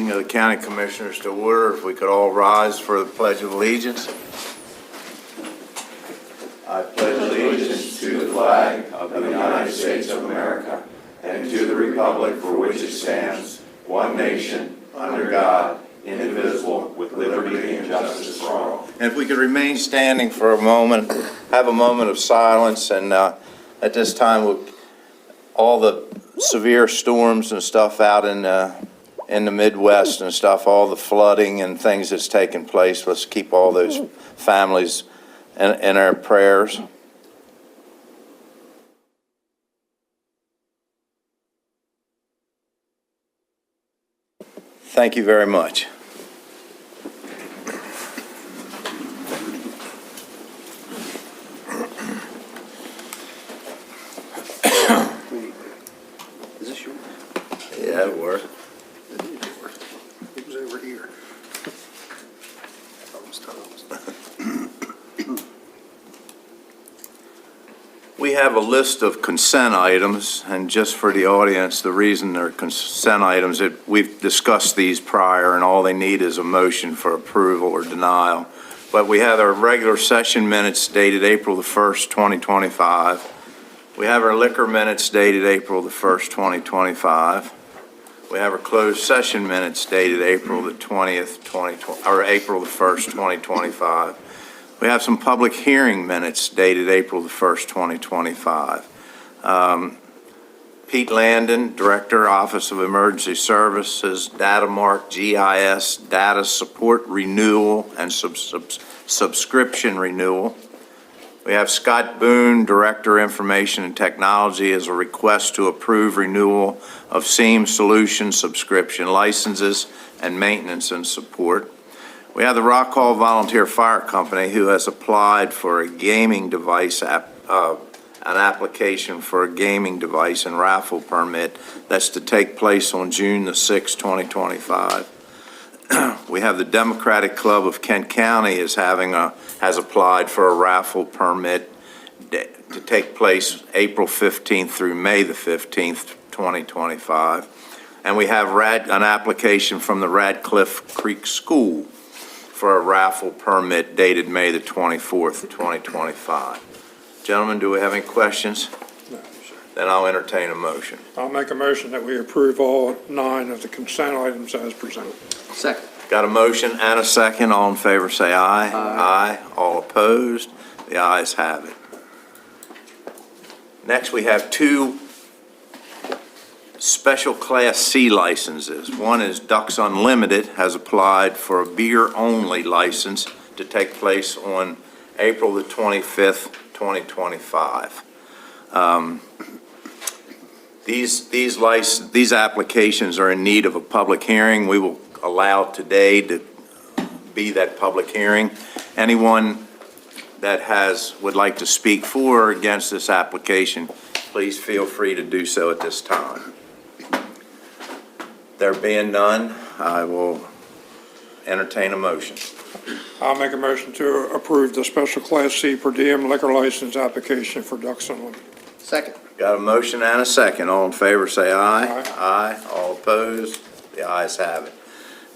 meeting of the County Commissioners to order. If we could all rise for the Pledge of Allegiance. I pledge allegiance to the flag of the United States of America and to the republic for which it stands, one nation, under God, indivisible, with liberty and justice for all. And if we could remain standing for a moment, have a moment of silence, and at this time, all the severe storms and stuff out in the Midwest and stuff, all the flooding and things that's taken place, let's keep all those families in our prayers. Thank you very much. Is this yours? Yeah, it worked. It was over here. Almost. We have a list of consent items, and just for the audience, the reason they're consent items, we've discussed these prior, and all they need is a motion for approval or denial. But we have our regular session minutes dated April the 1st, 2025. We have our liquor minutes dated April the 1st, 2025. We have our closed session minutes dated April the 20th, or April the 1st, 2025. We have some public hearing minutes dated April the 1st, 2025. Pete Landon, Director, Office of Emergency Services, Datamark GIS, Data Support Renewal and Subscription Renewal. We have Scott Boone, Director, Information and Technology, as a request to approve renewal of SEAM Solution subscription licenses and maintenance and support. We have the Rock Hall Volunteer Fire Company, who has applied for a gaming device, an application for a gaming device and raffle permit that's to take place on June the 6th, 2025. We have the Democratic Club of Kent County has applied for a raffle permit to take place April 15th through May the 15th, 2025. And we have an application from the Radcliffe Creek School for a raffle permit dated May the 24th, 2025. Gentlemen, do we have any questions? No, sir. Then I'll entertain a motion. I'll make a motion that we approve all 9 of the consent items as presented. Second. Got a motion and a second. All in favor say aye. Aye. All opposed? The ayes have it. Next, we have 2 special Class C licenses. One is Ducks Unlimited has applied for a beer-only license to take place on April the 25th, 2025. These applications are in need of a public hearing. We will allow today to be that public hearing. Anyone that would like to speak for or against this application, please feel free to do so at this time. There being none, I will entertain a motion. I'll make a motion to approve the special Class C per diem liquor license application for Ducks Unlimited. Second. Got a motion and a second. All in favor say aye. Aye. Aye. All opposed? The ayes have it.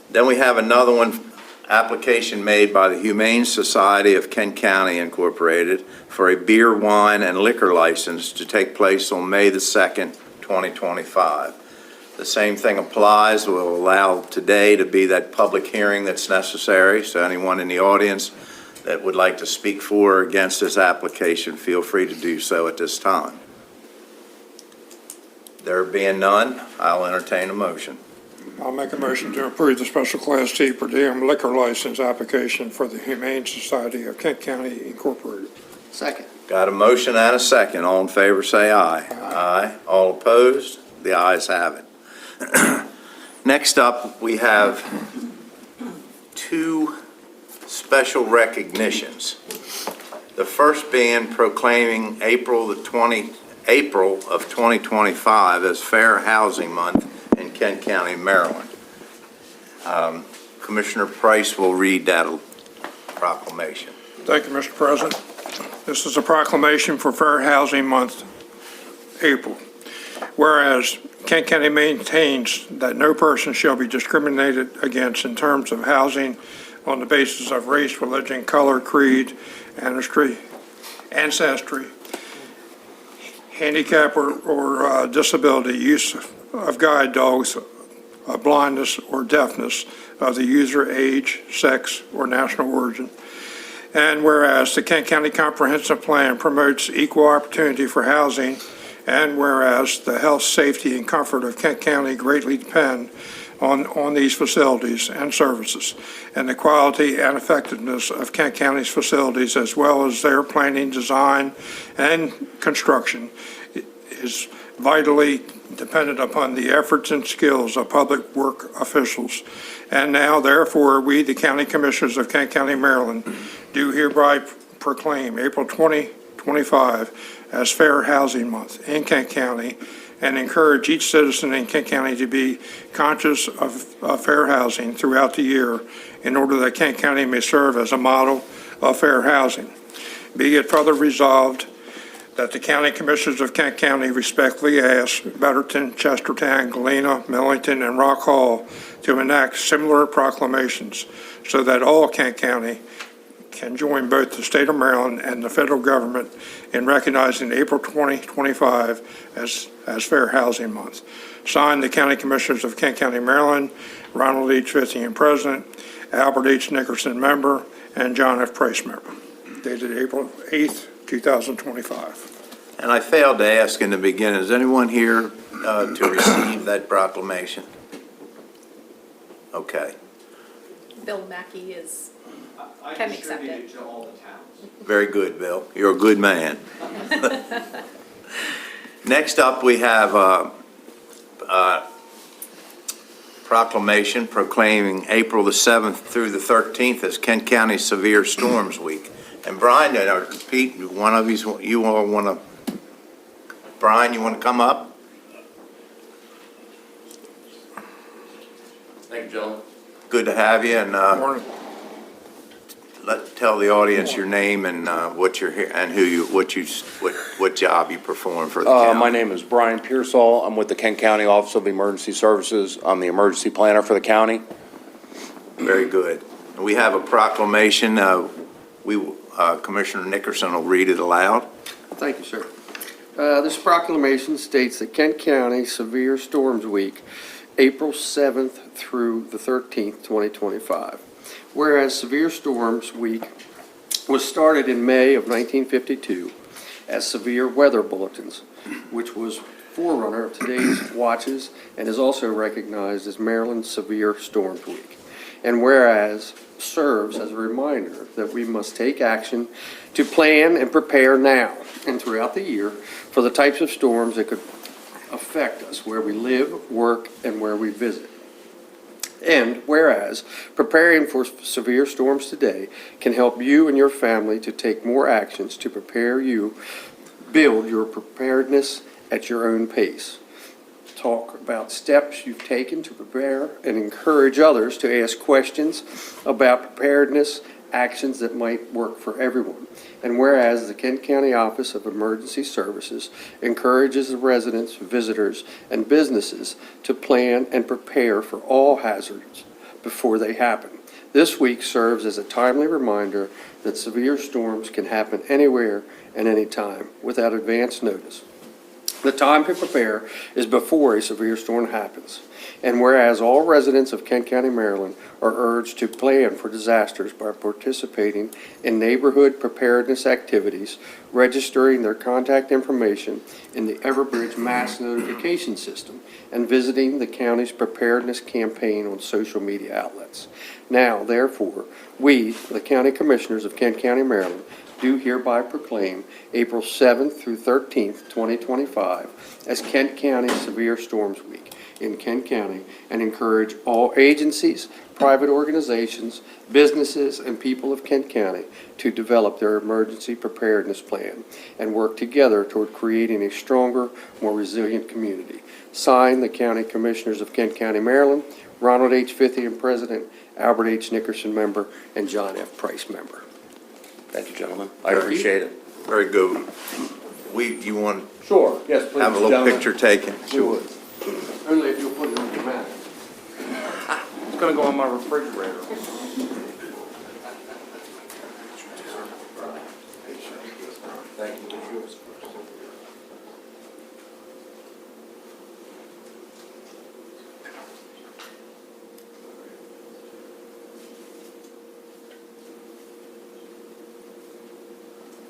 Then we have another one, application made by the Humane Society of Kent County Incorporated for a beer, wine, and liquor license to take place on May the 2nd, 2025. The same thing applies. We'll allow today to be that public hearing that's necessary. So anyone in the audience that would like to speak for or against this application, feel free to do so at this time. There being none, I'll entertain a motion. I'll make a motion to approve the special Class C per diem liquor license application for the Humane Society of Kent County Incorporated. Second. Got a motion and a second. All in favor say aye. Aye. All opposed? The ayes have it. Next up, we have 2 special recognitions. The first being proclaiming April of 2025 as Fair Housing Month in Kent County, Maryland. Commissioner Price will read that proclamation. Thank you, Mr. President. This is a proclamation for Fair Housing Month, April. Whereas Kent County maintains that no person shall be discriminated against in terms of housing on the basis of race, religion, color, creed, ancestry, handicap, or disability, use of guide dogs, blindness or deafness of the user, age, sex, or national origin. And whereas the Kent County Comprehensive Plan promotes equal opportunity for housing, and whereas the health, safety, and comfort of Kent County greatly depend on these facilities and services, and the quality and effectiveness of Kent County's facilities, as well as their planning, design, and construction, is vitally dependent upon the efforts and skills of public work officials. And now, therefore, we, the County Commissioners of Kent County, Maryland, do hereby proclaim April 2025 as Fair Housing Month in Kent County, and encourage each citizen in Kent County to be conscious of fair housing throughout the year in order that Kent County may serve as a model of fair housing. Be it further resolved that the County Commissioners of Kent County respectfully ask Betterton, Chestertown, Galena, Millington, and Rock Hall to enact similar proclamations so that all Kent County can join both the state of Maryland and the federal government in recognizing April 2025 as Fair Housing Month. Signed, the County Commissioners of Kent County, Maryland, Ronald H. Fithian, President, Albert H. Nickerson, Member, and John F. Price, Member. Dated April 8th, 2025. And I failed to ask in the beginning, is anyone here to receive that proclamation? Okay, Bill Mackey is, I Can accept distribute it. it to all the towns. very good, Bill. You're a good man. Next up, we have a proclamation proclaiming April the 7th through the 13th as Kent County Severe Storms Week. And Brian, or Pete, one of you all want to, Brian, you want to come up? Thank you, gentlemen. Good to have you, and Morning. tell the audience your name and what you're here, and what job you perform for the county. My name is Brian Pearsall. I'm with the Kent County Office of Emergency Services. I'm the emergency planner for the county. Very good. We have a proclamation. Commissioner Nickerson will read it aloud. Thank you, sir. This proclamation states that Kent County Severe Storms Week, April 7th through the 13th, 2025. Whereas Severe Storms Week was started in May of 1952 as severe weather bulletins, which was forerunner of today's watches and is also recognized as Maryland Severe Storms Week. And whereas serves as a reminder that we must take action to plan and prepare now and throughout the year for the types of storms that could affect us where we live, work, and where we visit. And whereas preparing for severe storms today can help you and your family to take more actions to prepare you, build your preparedness at your own pace. Talk about steps you've taken to prepare and encourage others to ask questions about preparedness, actions that might work for everyone. And whereas the Kent County Office of Emergency Services encourages the residents, visitors, and businesses to plan and prepare for all hazards before they happen. This week serves as a timely reminder that severe storms can happen anywhere and anytime without advance notice. The time to prepare is before a severe storm happens. And whereas all residents of Kent County, Maryland are urged to plan for disasters by participating in neighborhood preparedness activities, registering their contact information in the Everbridge mass notification system, and visiting the county's preparedness campaign on social media outlets. Now, therefore, we, the County Commissioners of Kent County, Maryland, do hereby proclaim April 7th through 13th, 2025 as Kent County Severe Storms Week in Kent County, and encourage all agencies, private organizations, businesses, and people of Kent County to develop their emergency preparedness plan and work together toward creating a stronger, more resilient community. Signed, the County Commissioners of Kent County, Maryland, Ronald H. Fithian, President, Albert H. Nickerson, Member, and John F. Price, Member. Thank you, gentlemen. I appreciate it. Very good. You want Sure. Yes, to please, have a little gentlemen. picture taken? We would. Only if you'll put it on your map. It's gonna go on my refrigerator.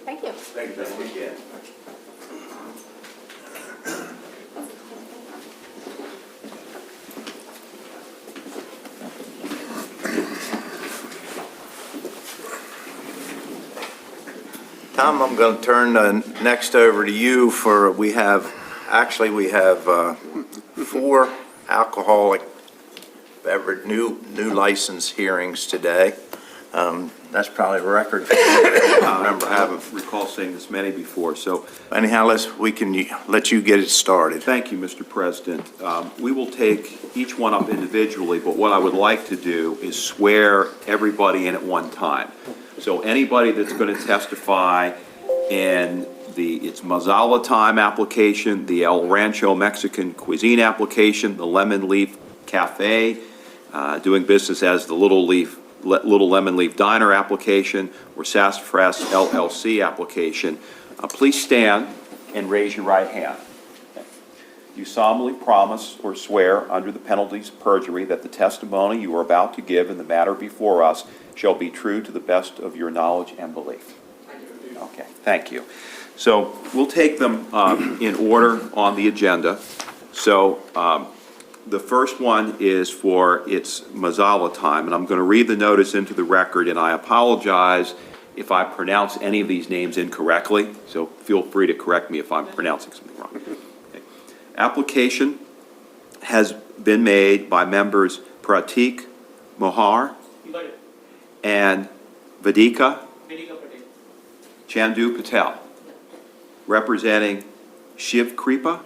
Thank you. Thank you again. Tom, I'm going to turn next over to you for, we have 4 alcoholic beverage, new license hearings today. That's probably a record. I don't remember I having. don't recall seeing this many before, so Anyhow, we can let you get it started. thank you, Mr. President. We will take each one up individually, but what I would like to do is swear everybody in at one time. So anybody that's going to testify in it's Mazala Time application, the El Rancho Mexican Cuisine application, the Lemon Leaf Cafe, doing business as the Little Lemon Leaf Diner application, or Sassafras LLC application, please stand and raise your right hand. You solemnly promise or swear under the penalties of perjury that the testimony you are about to give in the matter before us shall be true to the best of your knowledge and belief? Okay, thank you. So we'll take them in order on the agenda. So the first one is for it's Mazala Time, and I'm going to read the notice into the record, and I apologize if I pronounce any of these names incorrectly, so feel free to correct me if I'm pronouncing something wrong. Okay. Application has been made by members Pratik Mohar and Vedika Chandu Patel, representing Shiv Kripa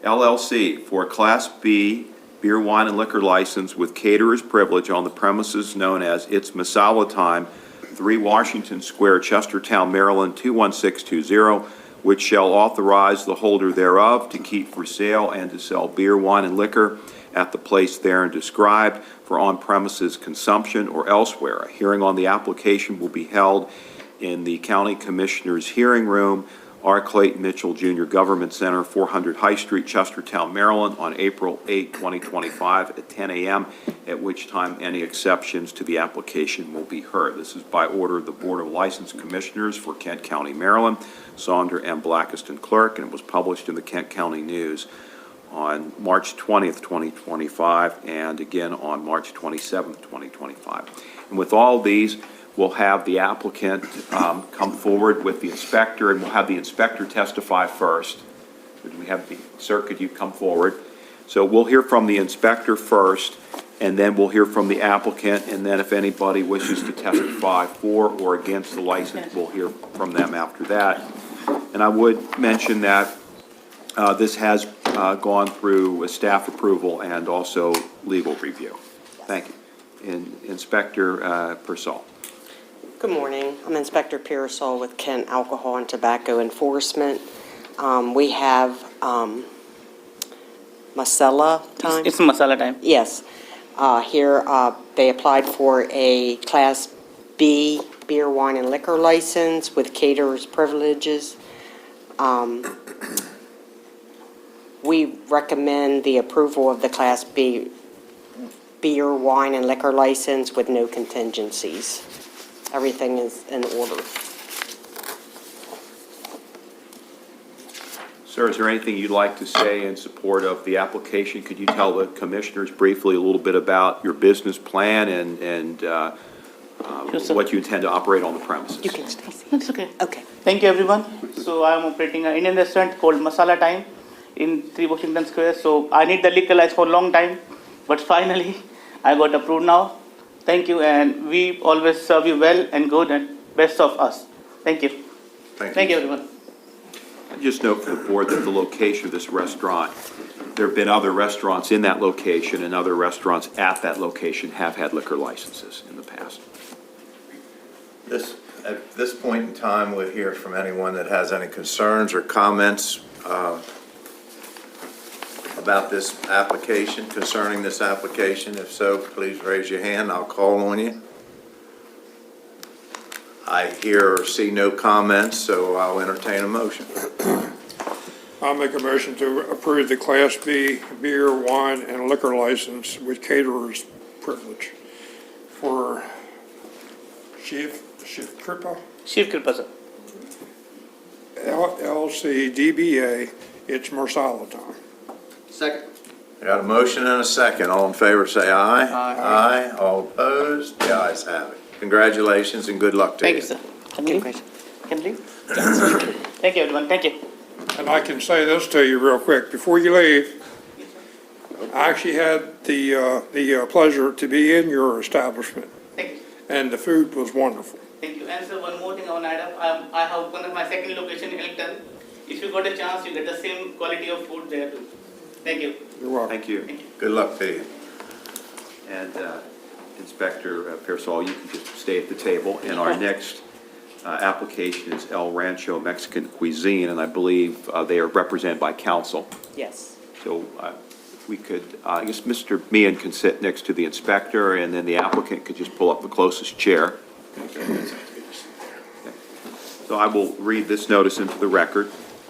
LLC for a Class B beer, wine, and liquor license with caterer's privilege on the premises known as It's Masala Time, 3 Washington Square, Chestertown, Maryland, 21620, which shall authorize the holder thereof to keep for sale and to sell beer, wine, and liquor at the place therein described for on-premises consumption or elsewhere. A hearing on the application will be held in the County Commissioner's Hearing Room, R. Clayton Mitchell Jr. Government Center, 400 High Street, Chestertown, Maryland, on April 8, 2025, at 10 a.m., at which time any exceptions to the application will be heard. This is by order of the Board of License Commissioners for Kent County, Maryland, Saunder M. Blackiston Clerk, and it was published in the Kent County News on March 20th, 2025, and again on March 27th, 2025. And with all these, we'll have the applicant come forward with the inspector, and we'll have the inspector testify first. Could we have sir, could you come forward? So we'll hear from the inspector first, and then we'll hear from the applicant, and then if anybody wishes to testify for or against the license, we'll hear from them after that. And I would mention that this has gone through a staff approval and also legal review. Thank you. Inspector Persall. Good morning. I'm Inspector Pearsall with Kent Alcohol and Tobacco Enforcement. We have Masala Time? It's masala time. Yes. Here, they applied for a Class B beer, wine, and liquor license with caterer's privileges. We recommend the approval of the Class B beer, wine, and liquor license with no contingencies. Everything is in order. Sir, is there anything you'd like to say in support of the application? Could you tell the commissioners briefly a little bit about your business plan and Sure, sir. what you intend to operate on the premises? You can stay. It's okay. Okay. Thank you, everyone. So I am operating an Indian restaurant called Masala Time in 3 Washington Square. So I need the liquor license for a long time, but finally I got approved now. Thank you, and we always serve you well and good and best of us. Thank you. Thank you, everyone. I just note for the board that the location of this restaurant, there have been other restaurants in that location, and other restaurants at that location have had liquor licenses in the past. At this point in time, we'll hear from anyone that has any concerns or comments about this application, concerning this application? If so, please raise your hand, I'll call on you. I hear or see no comments, so I'll entertain a motion. I'll make a motion to approve the Class B beer, wine, and liquor license with caterer's privilege for Shiv Kripa, Shiv Kripa, sir. LLC DBA, it's Marsala time. Second. I got a motion and a second. All in favor, say aye. Aye. Aye. All opposed? The ayes have it. Congratulations and good luck to Thank you. you, sir. Can you? Can you? Congratulations. Thank you, everyone. Thank you. And I can say this to you real quick, before you leave, I actually had the pleasure to be in your establishment, Thank you. and the food was wonderful. Thank you. And sir, one more thing I want to add up. I have opened up my second location in Elkton. If you got a chance, you get the same quality of food there too. Thank you. You're welcome. Thank you. Good luck to you. And Inspector Pearsall, you can just stay at the table. And our next application is El Rancho Mexican Cuisine, and I believe they are represented by counsel. Yes. So if we could, I guess Mr. Meehan can sit next to the inspector, and then the applicant could just pull up the closest chair. So I will read this notice into the record.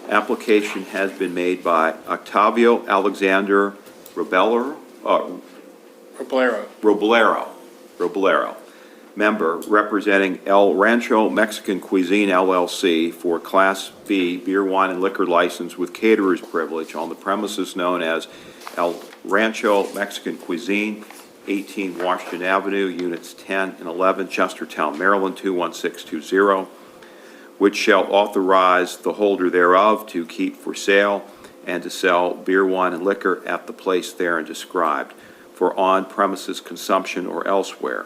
Application has been made by Octavio Alexander Robledo, member representing El Rancho Mexican Cuisine LLC for Class B beer, wine, and liquor license with caterer's privilege on the premises known as El Rancho Mexican Cuisine, 18 Washington Avenue, Units 10 and 11, Chestertown, Maryland, 21620, which shall authorize the holder thereof to keep for sale and to sell beer, wine, and liquor at the place therein described for on-premises consumption or elsewhere.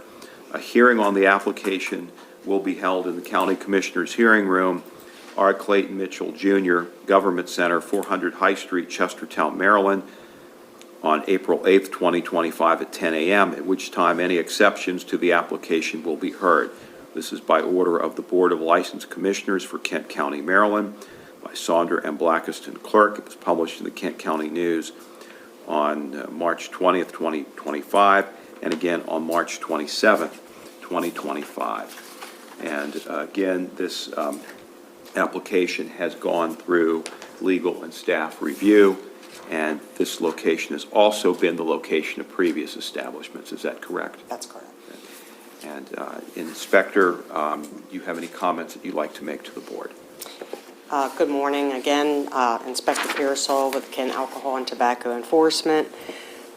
A hearing on the application will be held in the County Commissioners' Hearing Room, R. Clayton Mitchell Jr., Government Center, 400 High Street, Chestertown, Maryland, on April 8th, 2025 at 10 a.m., at which time any exceptions to the application will be heard. This is by order of the Board of License Commissioners for Kent County, Maryland, by Saundra M. Blackiston, Clerk. It was published in the Kent County News on March 20th, 2025, and again on March 27th, 2025. And again, this application has gone through legal and staff review, and this location has also been the location of previous establishments. Is that correct? That's correct. And Inspector, you have any comments that you'd like to make to the board? Good morning again, Inspector Pearsall with Kent Alcohol and Tobacco Enforcement.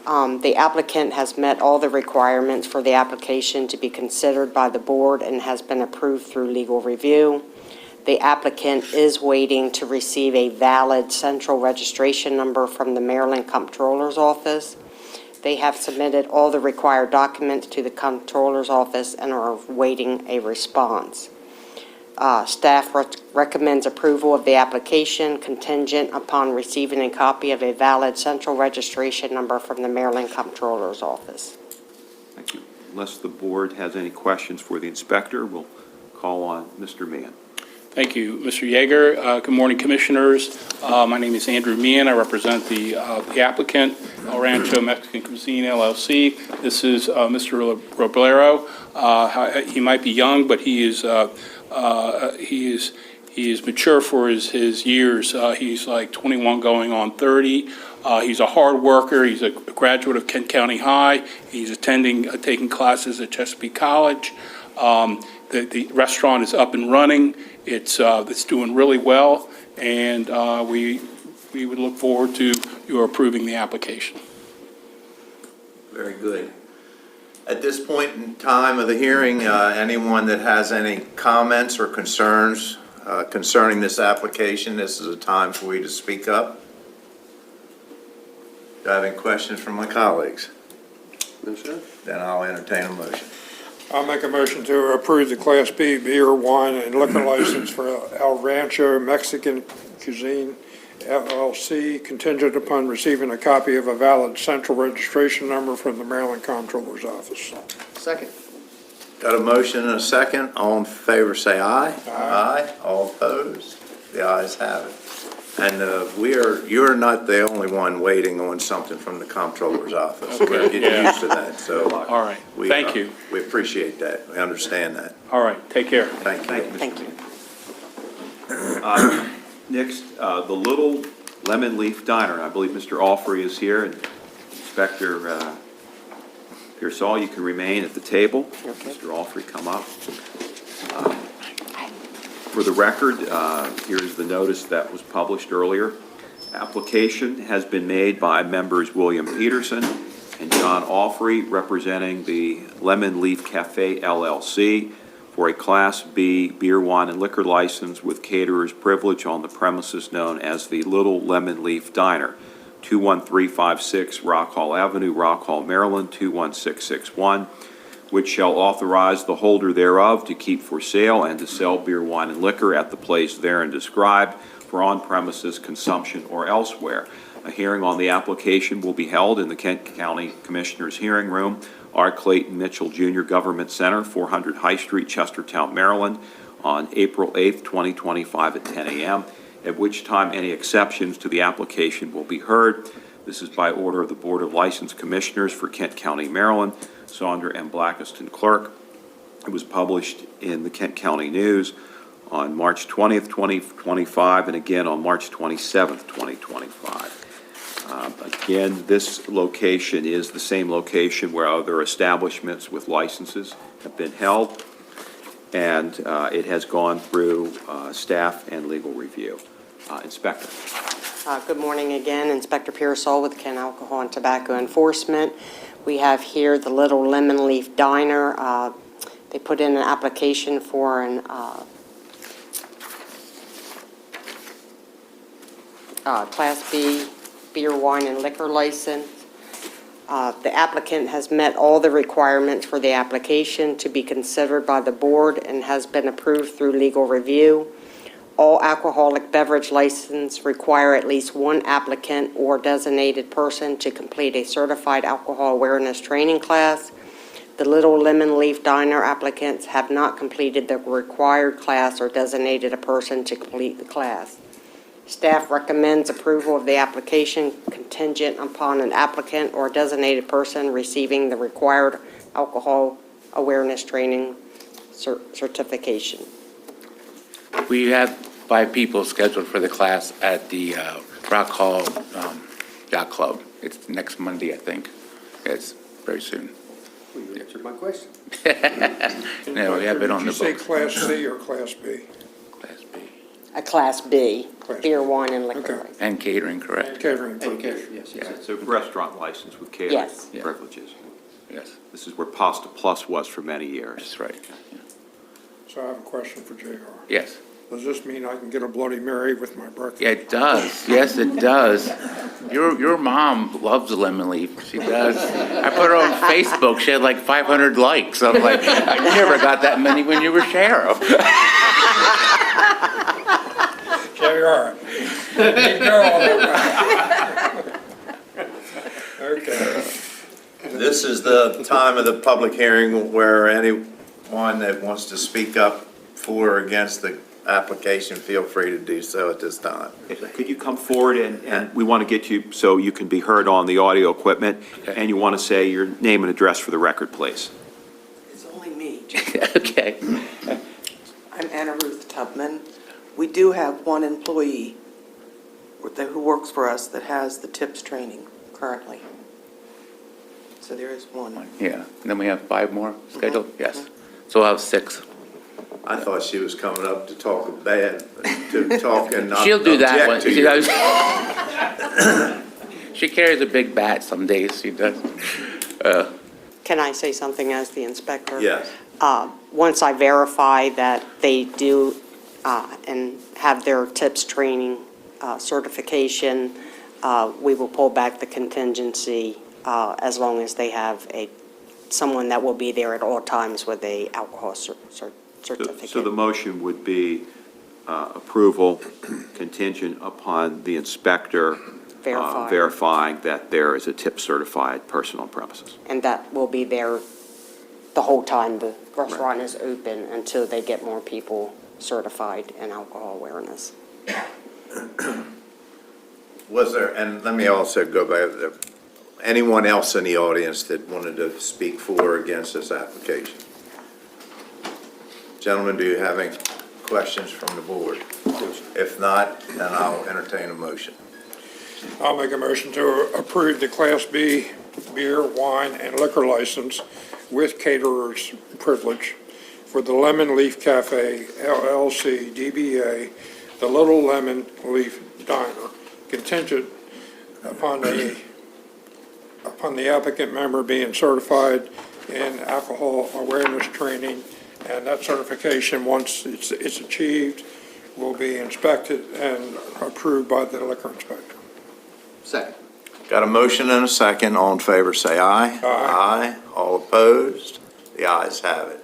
The applicant has met all the requirements for the application to be considered by the board and has been approved through legal review. The applicant is waiting to receive a valid central registration number from the Maryland Comptroller's Office. They have submitted all the required documents to the Comptroller's Office and are awaiting a response. Staff recommends approval of the application contingent upon receiving a copy of a valid central registration number from the Maryland Comptroller's Office. Thank you. Unless the board has any questions for the inspector, we'll call on Mr. Meehan. Thank you, Mr. Yeager. Good morning, Commissioners. My name is Andrew Meehan. I represent the applicant, El Rancho Mexican Cuisine LLC. This is Mr. Robledo. He might be young, but he is mature for his years. He's like 21 going on 30. He's a hard worker. He's a graduate of Kent County High. He's taking classes at Chesapeake College. The restaurant is up and running. It's doing really well, and we would look forward to your approving the application. Very good. At this point in time of the hearing, anyone that has any comments or concerns concerning this application, this is a time for you to speak up. Do I have any questions from my colleagues? No, sir. Then I'll entertain a motion. I'll make a motion to approve the Class B beer, wine, and liquor license for El Rancho Mexican Cuisine LLC, contingent upon receiving a copy of a valid central registration number from the Maryland Comptroller's Office. Second. Got a motion and a second. All in favor, say aye. Aye. All opposed? The ayes have it. And you're not the only one waiting on something from the comptroller's office. We're getting Yeah. used to that, so. All right, thank you. We appreciate that. We understand that. All right, take care. Thank you. Thank you. Next, the Little Lemon Leaf Diner. I believe Mr. Alfrey is here, and Inspector Pearsall, you can remain at the table. Okay. Mr. Alfrey, come up. For the record, here is the notice that was published earlier. Application has been made by members William Peterson and John Alfrey, representing the Lemon Leaf Cafe LLC, for a Class B beer, wine, and liquor license with caterer's privilege on the premises known as the Little Lemon Leaf Diner, 21356 Rock Hall Avenue, Rock Hall, Maryland, 21661, which shall authorize the holder thereof to keep for sale and to sell beer, wine, and liquor at the place therein described for on-premises consumption or elsewhere. A hearing on the application will be held in the Kent County Commissioners' Hearing Room, R. Clayton Mitchell Jr. Government Center, 400 High Street, Chestertown, Maryland, on April 8th, 2025 at 10 a.m., at which time any exceptions to the application will be heard. This is by order of the Board of License Commissioners for Kent County, Maryland, Saundra M. Blackiston, Clerk. It was published in the Kent County News on March 20th, 2025, and again on March 27th, 2025. Again, this location is the same location where other establishments with licenses have been held, and it has gone through staff and legal review. Inspector. Good morning again, Inspector Pearsall with Kent Alcohol and Tobacco Enforcement. We have here the Little Lemon Leaf Diner. They put in an application for an Class B beer, wine, and liquor license. The applicant has met all the requirements for the application to be considered by the board and has been approved through legal review. All alcoholic beverage licenses require at least one applicant or designated person to complete a certified alcohol awareness training class. The Little Lemon Leaf Diner applicants have not completed the required class or designated a person to complete the class. Staff recommends approval of the application contingent upon an applicant or designated person receiving the required alcohol awareness training certification. We have 5 people scheduled for the class at the Rock Hall Yacht Club. It's next Monday, I think. It's very soon. Well, you answered my question. No, we have it on the Did you say books. Class C or Class B? Class B. A Class B, Class beer, B. wine, and liquor Okay. license. And catering, correct? Catering. Yes, Yeah. It's a restaurant license with catering Yes. Yeah. privileges. Yes, This is where Pasta Plus was for many years. that's right. Yeah. So I have a question for JR. Yes. Does this mean I can get a Bloody Mary with my breakfast? Yeah, it does. Yes, it does. Your mom loves the lemon leaf. She does. I put her on Facebook. She had like 500 likes. I'm like, I never got that many when you were sheriff. JR. Big girl. Okay. This is the time of the public hearing where anyone that wants to speak up for or against the application, feel free to do so at this time. Could you come forward and we want to get you so you can be heard on the audio equipment, and you want to say your name and address for the record, please? It's only me. Okay. I'm Anna Ruth Tubman. We do have one employee who works for us that has the TIPS training currently. So there is one. Yeah. And then we have 5 more scheduled? Yes. So we'll have 6. I thought she was coming up to talk bad, to talk and not She'll do that one. object to She you. does. She carries a big bat some days, she does. Can I say something as the inspector? Yes. Once I verify that they do and have their TIPS training certification, we will pull back the contingency as long as they have someone that will be there at all times with a alcohol certificate. So the motion would be approval contingent upon the inspector verifying that there is a tip certified person on premises. And that will be there the whole time the restaurant is open until they get more people certified in alcohol awareness. Was there, and let me also go back, anyone else in the audience that wanted to speak for or against this application? Gentlemen, do you have any questions from the board? If not, then I'll entertain a motion. I'll make a motion to approve the Class B beer, wine, and liquor license with caterer's privilege for the Lemon Leaf Cafe LLC DBA, the Little Lemon Leaf Diner, contingent upon the applicant member being certified in alcohol awareness training, and that certification, once it's achieved, will be inspected and approved by the liquor inspector. Second. Got a motion and a second. All in favor, say aye. Aye. All opposed? The ayes have it.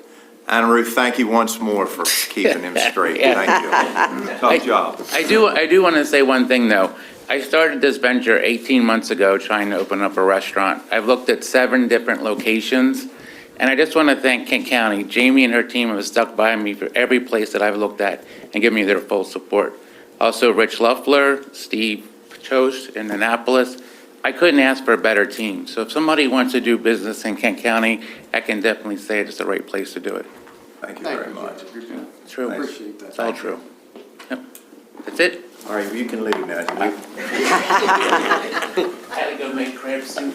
Anna Ruth, thank you once more for keeping him straight. Yeah. Thank you. Tough job. I do want to say one thing, though. I started this venture 18 months ago trying to open up a restaurant. I've looked at 7 different locations, and I just want to thank Kent County. Jamie and her team have stuck by me for every place that I've looked at and given me their full support. Also, Rich Luffler, Steve Chost in Annapolis. I couldn't ask for a better team. So if somebody wants to do business in Kent County, I can definitely say it's the right place to do it. Thank you very much. True. Appreciate that. It's all true. Yep. That's it. All right, you can leave now. I had to go make crab soup.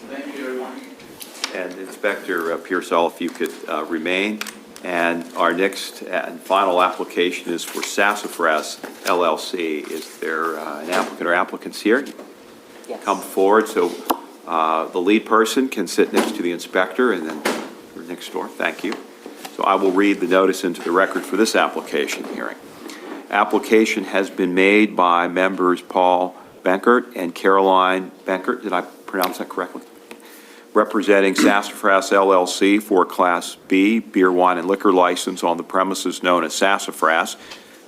Thank you, everyone. And Inspector Pearsall, if you could remain. And our next and final application is for Sassafras LLC. Is there an applicant or applicants here? Yes. Come forward, so the lead person can sit next to the inspector and then you're next door. Thank you. So I will read the notice into the record for this application hearing. Application has been made by members Paul Benkert and Caroline Benkert. Did I pronounce that correctly? Representing Sassafras LLC for a Class B beer, wine, and liquor license on the premises known as Sassafras,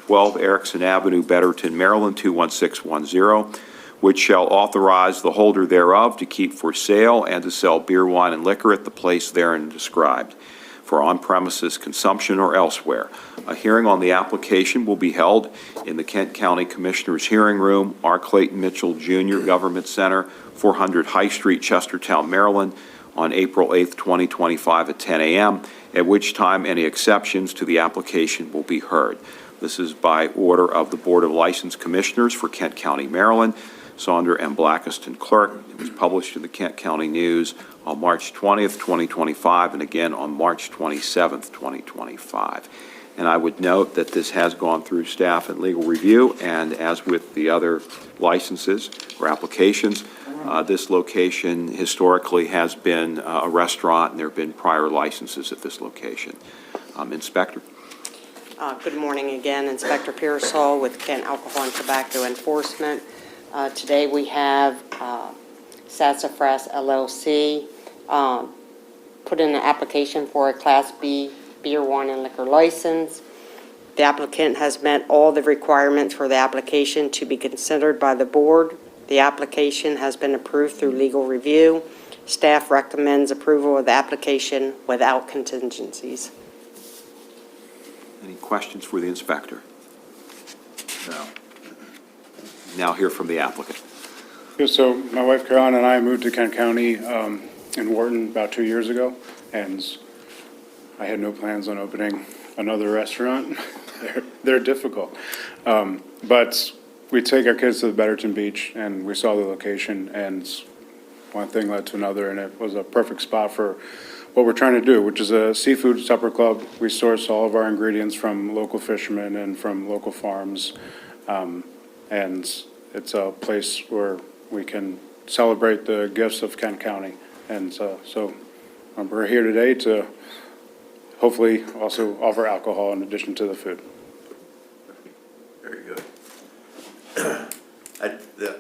12 Erickson Avenue, Betterton, Maryland, 21610, which shall authorize the holder thereof to keep for sale and to sell beer, wine, and liquor at the place therein described, for on-premises consumption or elsewhere. A hearing on the application will be held in the Kent County Commissioners' Hearing Room, R. Clayton Mitchell Jr. Government Center, 400 High Street, Chestertown, Maryland, on April 8th, 2025 at 10 a.m., at which time any exceptions to the application will be heard. This is by order of the Board of License Commissioners for Kent County, Maryland, Saundra M. Blackiston, Clerk. It was published in the Kent County News on March 20th, 2025, and again on March 27th, 2025. And I would note that this has gone through staff and legal review, and as with the other licenses or applications, this location historically has been a restaurant, and there have been prior licenses at this location. Inspector? Good morning again, Inspector Pearsall with Kent Alcohol and Tobacco Enforcement. Today we have Sassafras LLC put in an application for a Class B beer, wine, and liquor license. The applicant has met all the requirements for the application to be considered by the board. The application has been approved through legal review. Staff recommends approval of the application without contingencies. Any questions for the inspector? No. Now hear from the applicant. Yeah, so my wife Caroline and I moved to Kent County in Wharton about 2 years ago, and I had no plans on opening another restaurant. They're difficult. But we take our kids to the Betterton Beach, and we saw the location, and one thing led to another, and it was a perfect spot for what we're trying to do, which is a seafood supper club. We source all of our ingredients from local fishermen and from local farms, and it's a place where we can celebrate the gifts of Kent County. And so we're here today to hopefully also offer alcohol in addition to the food. Very good.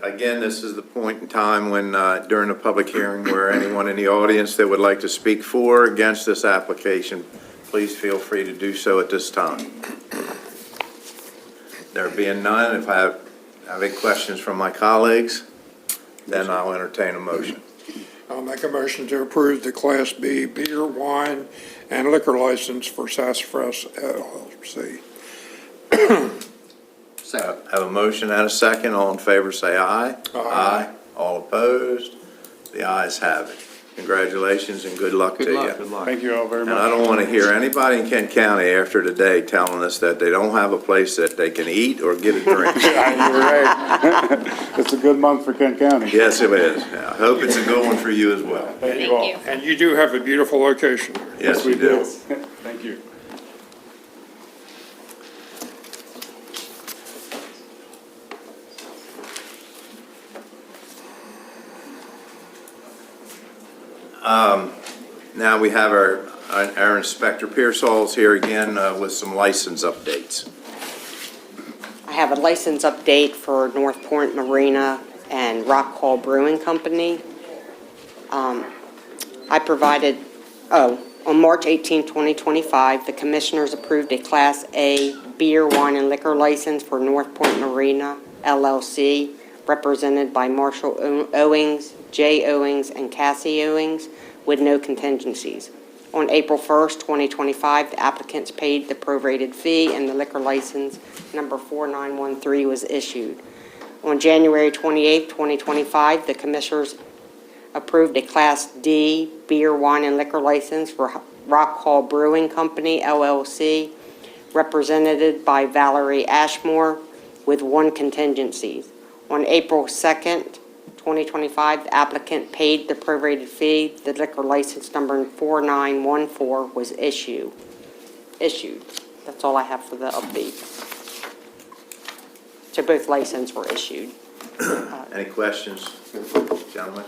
Again, this is the point in time when, during the public hearing, where anyone in the audience that would like to speak for or against this application, please feel free to do so at this time. There being none, if I have any questions from my colleagues, then I'll entertain a motion. I'll make a motion to approve the Class B beer, wine, and liquor license for Sassafras LLC. Second. Have a motion and a second. All in favor, say aye. Aye. All opposed? The ayes have it. Congratulations and good luck to Good you. luck, good luck. Thank you all very And much. I don't want to hear anybody in Kent County after today telling us that they don't have a place that they can eat or get a drink. You're right. It's a good month for Kent County. Yes, it is. I hope it's a good one for you as well. Thank you all. Thank you. And you do have a beautiful location. Yes, we do. Thank you. Now we have our Inspector Pearsall's here again with some license updates. I have a license update for North Point Marina and Rock Hall Brewing Company. I provided, on March 18, 2025, the Commissioners approved a Class A beer, wine, and liquor license for North Point Marina LLC, represented by Marshall Owings, Jay Owings, and Cassie Owings, with no contingencies. On April 1st, 2025, the applicants paid the prorated fee and the liquor license number 4913 was issued. On January 28th, 2025, the Commissioners approved a Class D beer, wine, and liquor license for Rock Hall Brewing Company LLC, represented by Valerie Ashmore, with one contingency. On April 2nd, 2025, the applicant paid the prorated fee. The liquor license number 4914 was issued. That's all I have for the update. So both licenses were issued. Any questions, gentlemen?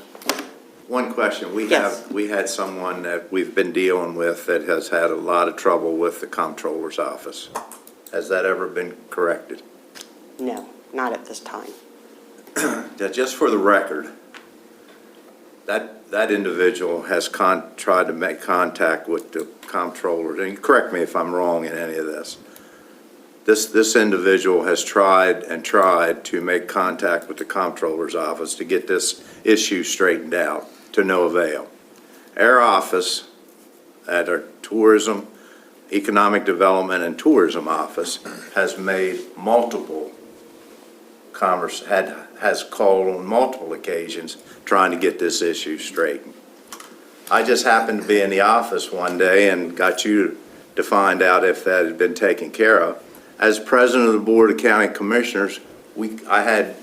One question. Yes. We had someone that we've been dealing with that has had a lot of trouble with the comptroller's office. Has that ever been corrected? No, not at this time. Just for the record, that individual has tried to make contact with the comptroller, and correct me if I'm wrong in any of this. This individual has tried to make contact with the comptroller's office to get this issue straightened out, to no avail. Our office at our Tourism, Economic Development and Tourism Office has made multiple has called on multiple occasions trying to get this issue straightened. I just happened to be in the office one day and got you to find out if that had been taken care of. As president of the Board of County Commissioners, I had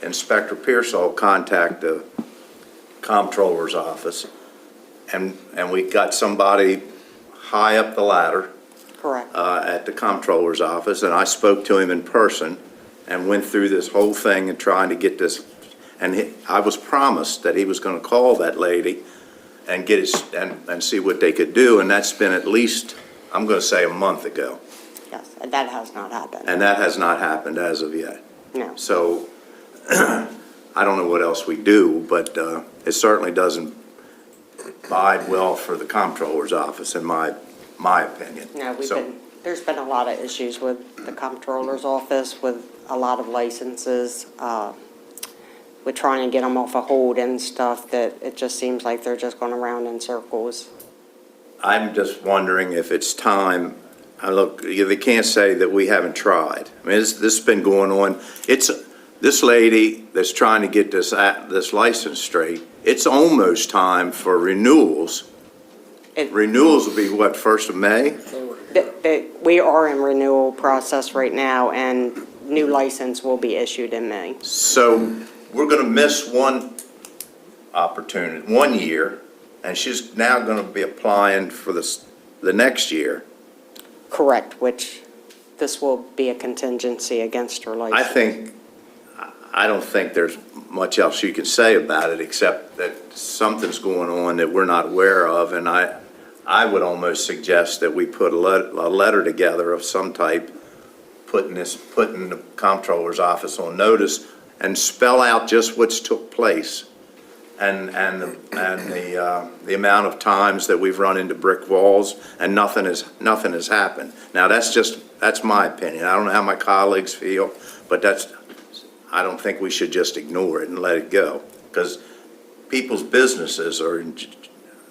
Inspector Pearsall contact the comptroller's office, and we got somebody high up the ladder Correct. at the comptroller's office, and I spoke to him in person and went through this whole thing and trying to get this, and I was promised that he was going to call that lady and get his, and see what they could do, and that's been at least, I'm going to say, a month ago. Yes, and that has not happened. And that has not happened as of yet. No. So, I don't know what else we do, but it certainly doesn't bode well for the comptroller's office, in my opinion. No, So- there's been a lot of issues with the comptroller's office, with a lot of licenses, with trying to get them off a hold and stuff, that it just seems like they're just going around in circles. I'm just wondering if it's time, look, they can't say that we haven't tried. I mean, this has been going on. This lady that's trying to get this license straight, it's almost time for renewals. Renewals will be what, 1st of May? We are in renewal process right now, and new license will be issued in May. So we're going to miss one opportunity, 1 year, and she's now going to be applying for the next year. Correct, which this will be a contingency against her license. I don't think there's much else you can say about it, except that something's going on that we're not aware of, and I would almost suggest that we put a letter together of some type, putting the comptroller's office on notice, and spell out just what's took place, and the amount of times that we've run into brick walls and nothing has happened. Now, that's my opinion. I don't know how my colleagues feel, but I don't think we should just ignore it and let it go, because people's businesses are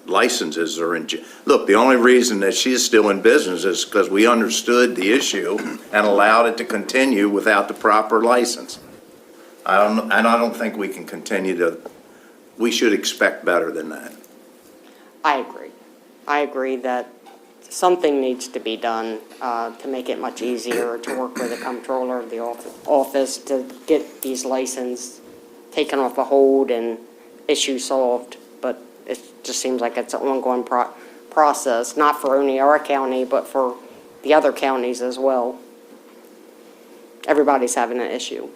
licenses are in, look, the only reason that she's still in business is because we understood the issue and allowed it to continue without the proper license. And I don't think we can continue to, we should expect better than that. I agree. I agree that something needs to be done to make it much easier to work with the comptroller of the office to get these licenses taken off a hold and issue solved. But it just seems like it's an ongoing process, not for only our county, but for the other counties as well. Everybody's having an issue.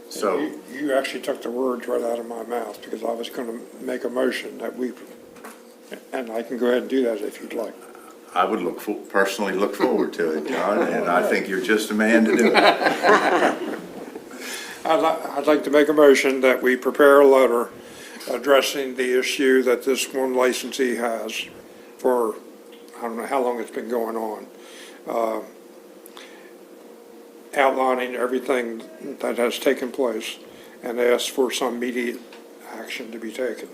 So, You actually took the words right out of my mouth, because I was going to make a motion that we, and I can go ahead and do that if you'd like. I would personally look forward to it, John, and I think you're just the man to do it. I'd like to make a motion that we prepare a letter addressing the issue that this one licensee has for, I don't know how long it's been going on, outlining everything that has taken place, and ask for some immediate action to be taken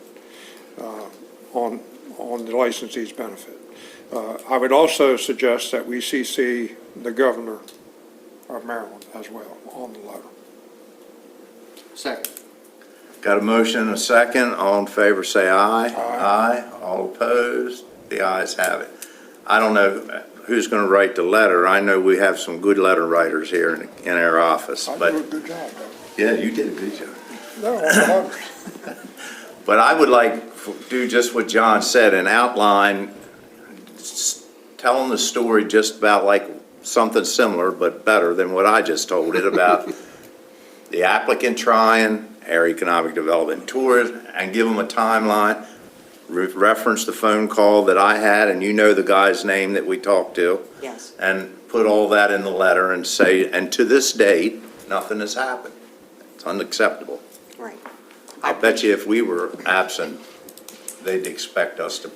on the licensee's benefit. I would also suggest that we CC the governor of Maryland as well on the letter. Second. Got a motion and a second. All in favor, say aye. Aye. All opposed? The ayes have it. I don't know who's going to write the letter. I know we have some good letter writers here in our office, I but, do a good job, though. yeah, you did a good job. No, on the letters. But I would like to do just what John said, and outline, telling the story just about like something similar, but better than what I just told it about the applicant trying, Area Economic Development Tours, and give them a timeline, reference the phone call that I had, and you know the guy's name that we talked to, Yes. and put all that in the letter and say, and to this date, nothing has happened. It's unacceptable. Right. I bet you if we were absent, they'd expect us to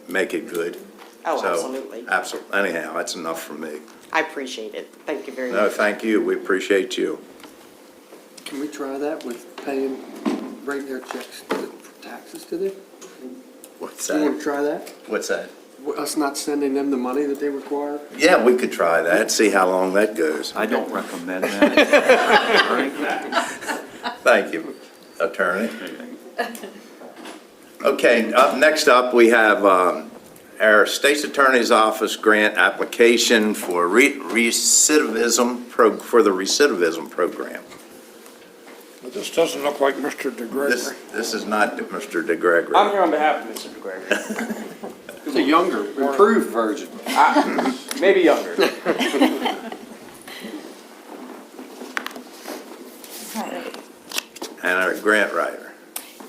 make it good. Oh, So, absolutely. Absolutely. Anyhow, that's enough from me. I appreciate it. Thank you very No, much. thank you. We appreciate you. Can we try that with paying, writing their checks for taxes to them? What's Do you want to that? try that? What's that? Us not sending them the money that they require? Yeah, we could try that, see how long that goes. I don't recommend that. Thank you, Attorney. Okay, next up, we have our State's Attorney's Office grant application for recidivism, for the recidivism program. But this doesn't look like Mr. DeGregory. This is not Mr. DeGregory. I'm here on behalf of Mr. DeGregory. It's a younger, improved version. Maybe younger. And our grant writer.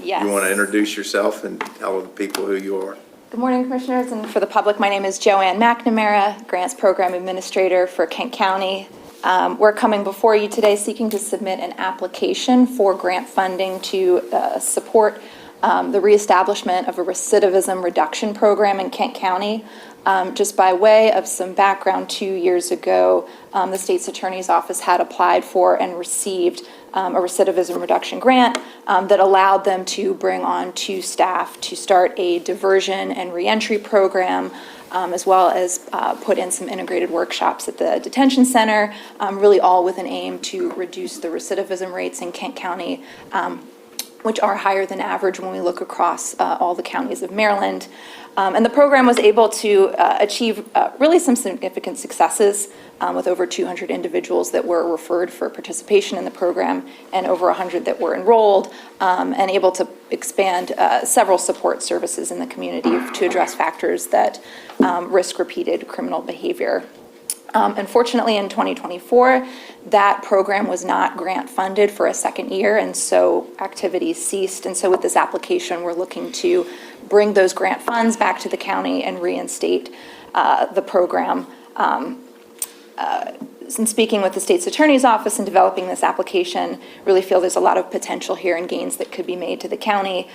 Yes. You want to introduce yourself and tell the people who you are? Good morning, Commissioners, and for the public, my name is Joanne McNamara, Grants Program Administrator for Kent County. We're coming before you today seeking to submit an application for grant funding to support the reestablishment of a recidivism reduction program in Kent County. Just by way of some background, 2 years ago, the State's Attorney's Office had applied for and received a recidivism reduction grant that allowed them to bring on 2 staff to start a diversion and reentry program, as well as put in some integrated workshops at the detention center, really all with an aim to reduce the recidivism rates in Kent County, which are higher than average when we look across all the counties of Maryland. And the program was able to achieve really some significant successes with over 200 individuals that were referred for participation in the program and over 100 that were enrolled, and able to expand several support services in the community to address factors that risk repeated criminal behavior. Unfortunately, in 2024, that program was not grant funded for a second year, and so activities ceased. And so with this application, we're looking to bring those grant funds back to the county and reinstate the program. In speaking with the State's Attorney's Office and developing this application, really feel there's a lot of potential here and gains that could be made to the county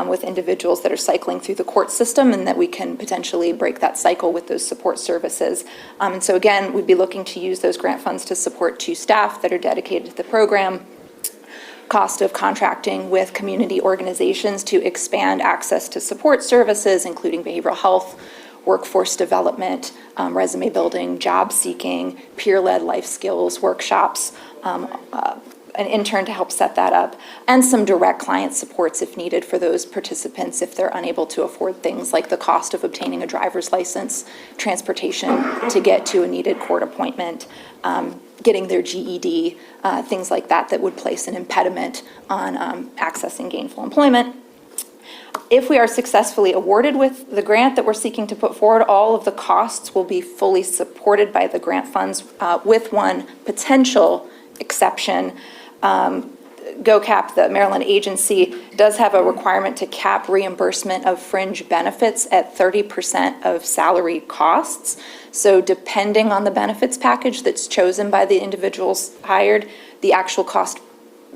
with individuals that are cycling through the court system, and that we can potentially break that cycle with those support services. And so again, we'd be looking to use those grant funds to support 2 staff that are dedicated to the program. cost of contracting with community organizations to expand access to support services, including behavioral health, workforce development, resume building, job seeking, peer-led life skills workshops, an intern to help set that up, and some direct client supports if needed for those participants if they're unable to afford things like the cost of obtaining a driver's license, transportation to get to a needed court appointment, getting their GED, things like that that would place an impediment on accessing gainful employment. If we are successfully awarded with the grant that we're seeking to put forward, all of the costs will be fully supported by the grant funds with one potential exception. GOCAP, the Maryland agency, does have a requirement to cap reimbursement of fringe benefits at 30% of salary costs. So depending on the benefits package that's chosen by the individuals hired, the actual cost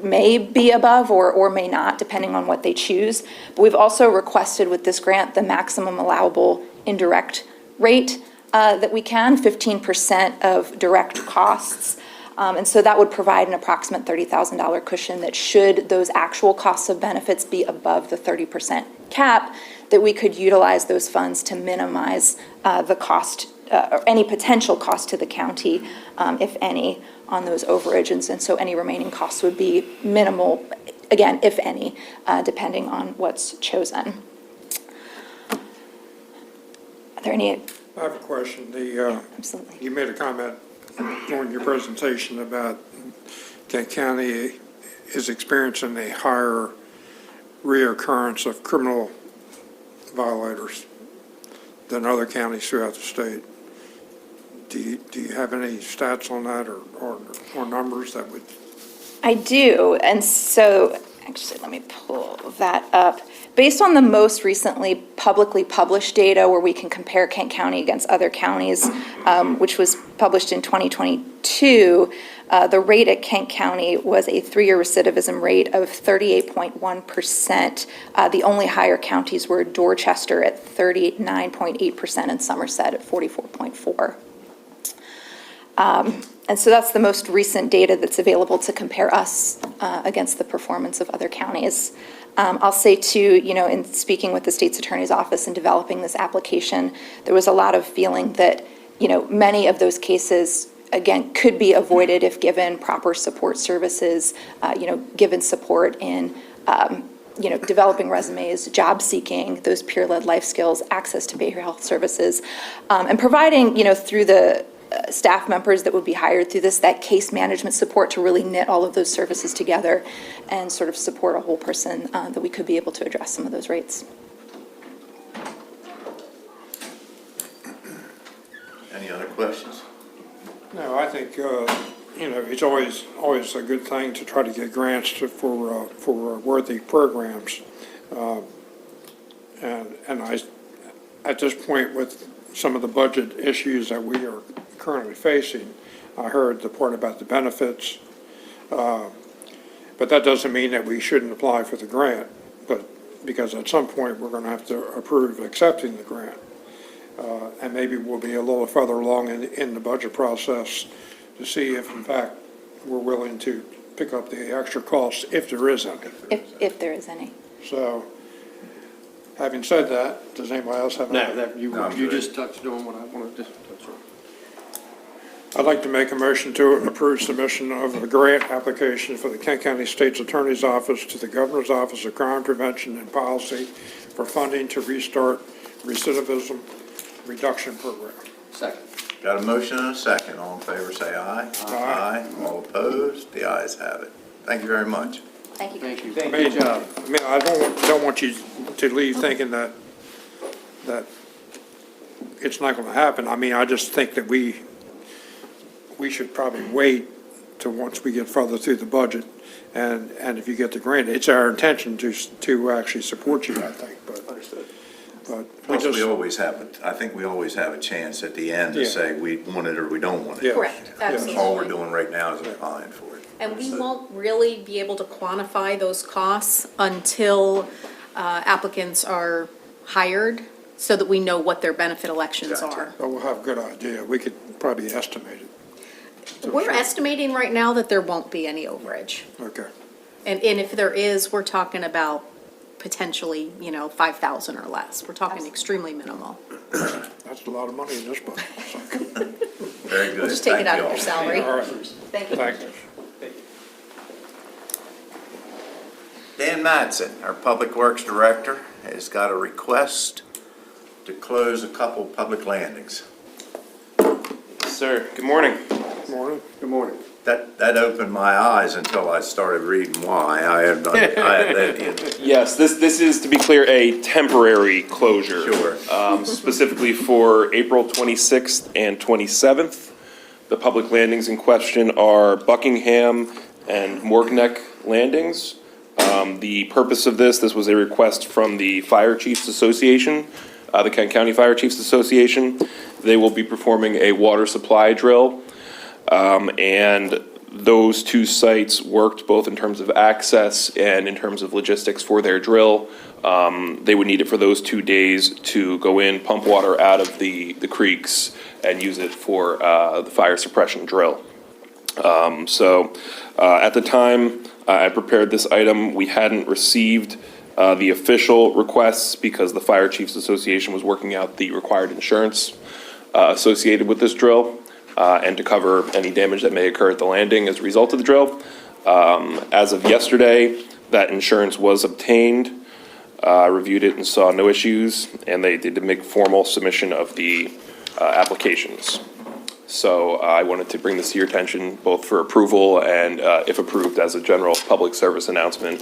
may be above or may not, depending on what they choose. But we've also requested with this grant the maximum allowable indirect rate that we can, 15% of direct costs. And so that would provide an approximate $30,000 cushion that should those actual costs of benefits be above the 30% cap, that we could utilize those funds to minimize the cost, or any potential cost to the county, if any, on those overages. And so any remaining costs would be minimal, again, if any, depending on what's chosen. Are there any? I have a question. Absolutely. You made a comment during your presentation about Kent County is experiencing a higher reoccurrence of criminal violators than other counties throughout the state. Do you have any stats on that or numbers that would? I do, and so, actually, let me pull that up. Based on the most recently publicly published data where we can compare Kent County against other counties, which was published in 2022, the rate at Kent County was a 3-year recidivism rate of 38.1%. The only higher counties were Dorchester at 39.8% and Somerset at 44.4%. And so that's the most recent data that's available to compare us against the performance of other counties. I'll say too, in speaking with the state's attorney's office and developing this application, there was a lot of feeling that, many of those cases, again, could be avoided if given proper support services, given support in, developing resumes, job seeking, those peer-led life skills, access to behavioral health services, and providing, through the staff members that would be hired through this, that case management support to really knit all of those services together and sort of support a whole person, that we could be able to address some of those rates. Any other questions? No, I think, it's always a good thing to try to get grants for worthy programs. And I, at this point, with some of the budget issues that we are currently facing, I heard the part about the benefits, but that doesn't mean that we shouldn't apply for the grant, but because at some point we're going to have to approve accepting the grant. And maybe we'll be a little further along in the budget process to see if, in fact, we're willing to pick up the extra costs, if there is any. If there is any. So, having said that, does anybody else have any? No, you just touched on what I wanted to touch on. I'd like to make a motion to approve submission of a grant application for the Kent County State's Attorney's Office to the Governor's Office of Crime Prevention and Policy for funding to restart recidivism reduction program. Second. Got a motion and a second. All in favor, say aye. Aye. All opposed? The ayes have it. Thank you very much. Thank you. Thank you. I mean, Good job. I don't want you to leave thinking that it's not going to happen. I mean, I just think that we should probably wait till once we get further through the budget, and if you get the grant, it's our intention to actually support you, I think, but. Understood. But Plus, we always have, I think we always have a chance at the end to Yeah. say we want it or we don't want it. Yeah. Correct, That's absolutely. all we're doing right now is applying for it. And we won't really be able to quantify those costs until applicants are hired, so that we know what their benefit elections Gotcha. are. But we'll have a good idea. We could probably estimate it. We're estimating right now that there won't be any overage. Okay. And if there is, we're talking about potentially, 5,000 or less. We're talking extremely minimal. That's a lot of money in this book. Very good. We'll just take it Thank out of you your all. salary. All right, Thank you. thank you. Dan Madsen, our Public Works Director, has got a request to close a couple public landings. Sir, good morning. Morning. Good morning. That opened my eyes until I started reading why. I had Yes, this is, to be clear, a temporary closure. Sure. Specifically for April 26th and 27th. The public landings in question are Buckingham and Morgneck landings. The purpose of this was a request from the Fire Chiefs Association, the Kent County Fire Chiefs Association. They will be performing a water supply drill. And those two sites worked both in terms of access and in terms of logistics for their drill. They would need it for those 2 days to go in, pump water out of the creeks, and use it for the fire suppression drill. At the time I prepared this item, we hadn't received the official requests because the Fire Chiefs Association was working out the required insurance associated with this drill. And to cover any damage that may occur at the landing as a result of the drill. As of yesterday, that insurance was obtained. I reviewed it and saw no issues, and they did make formal submission of the applications. So I wanted to bring this to your attention, both for approval and, if approved, as a general public service announcement.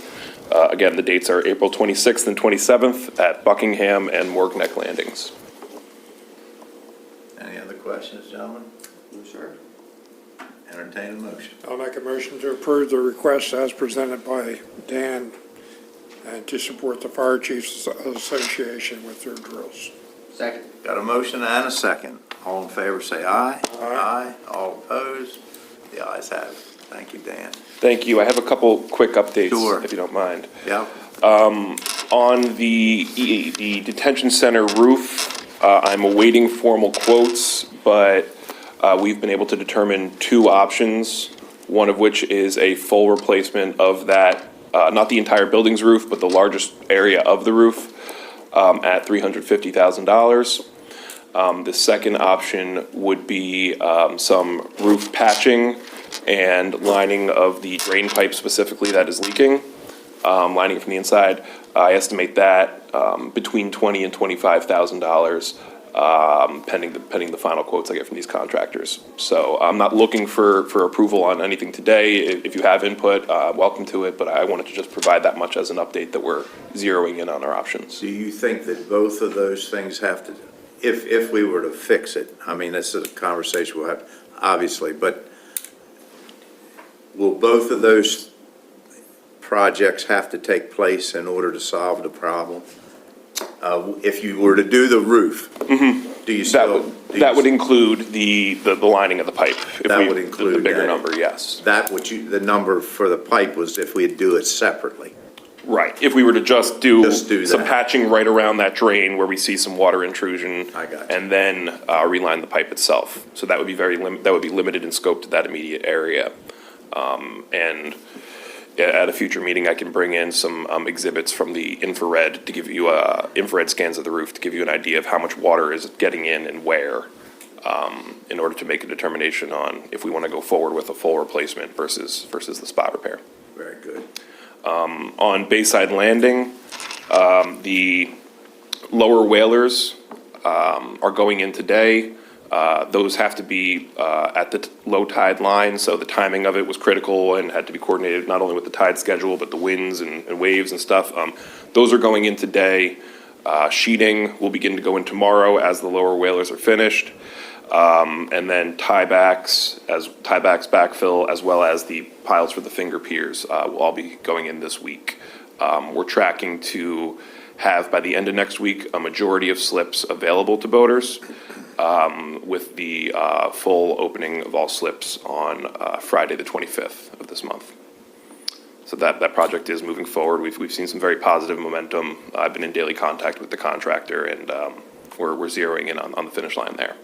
Again, the dates are April 26th and 27th at Buckingham and Morgneck landings. Any other questions, gentlemen? No, sir. Entertain a motion. I'll make a motion to approve the request as presented by Dan and to support the Fire Chiefs Association with their drills. Second. Got a motion and a second. All in favor, say aye. Aye. All opposed? The ayes have it. Thank you, Dan. Thank you. I have a couple quick updates, Sure. if you don't mind. Yep. On the detention center roof, I'm awaiting formal quotes, but we've been able to determine two options, one of which is a full replacement of that, not the entire building's roof, but the largest area of the roof, at $350,000. The second option would be some roof patching and lining of the drain pipe specifically that is leaking, lining it from the inside. I estimate that between $20,000 and $25,000, pending the final quotes I get from these contractors. So I'm not looking for approval on anything today. If you have input, welcome to it, but I wanted to just provide that much as an update that we're zeroing in on our options. Do you think that both of those things have to, if we were to fix it, I mean, this is a conversation we'll have, obviously, but will both of those projects have to take place in order to solve the problem? If you were to do the roof, do you still? That would include the lining of the pipe. That would include the bigger that. number, yes. The number for the pipe was if we'd do it separately. Right, if we were to just do some that. patching right around that drain where we see some water intrusion. I got you. And then reline the pipe itself. So that would be that would be limited in scope to that immediate area. And at a future meeting, I can bring in some exhibits from the infrared to give you infrared scans of the roof to give you an idea of how much water is getting in and where, in order to make a determination on if we want to go forward with a full replacement versus the spot repair. Very good. On Bayside Landing, the lower whalers are going in today. Those have to be at the low tide line, so the timing of it was critical and had to be coordinated not only with the tide schedule, but the winds and waves and stuff. Those are going in today. Sheeting will begin to go in tomorrow as the lower whalers are finished. And then tiebacks backfill, as well as the piles for the finger piers, will all be going in this week. We're tracking to have, by the end of next week, a majority of slips available to boaters, with the full opening of all slips on Friday, the 25th of this month. So that project is moving forward. We've seen some very positive momentum. I've been in daily contact with the contractor, and we're zeroing in on the finish line there.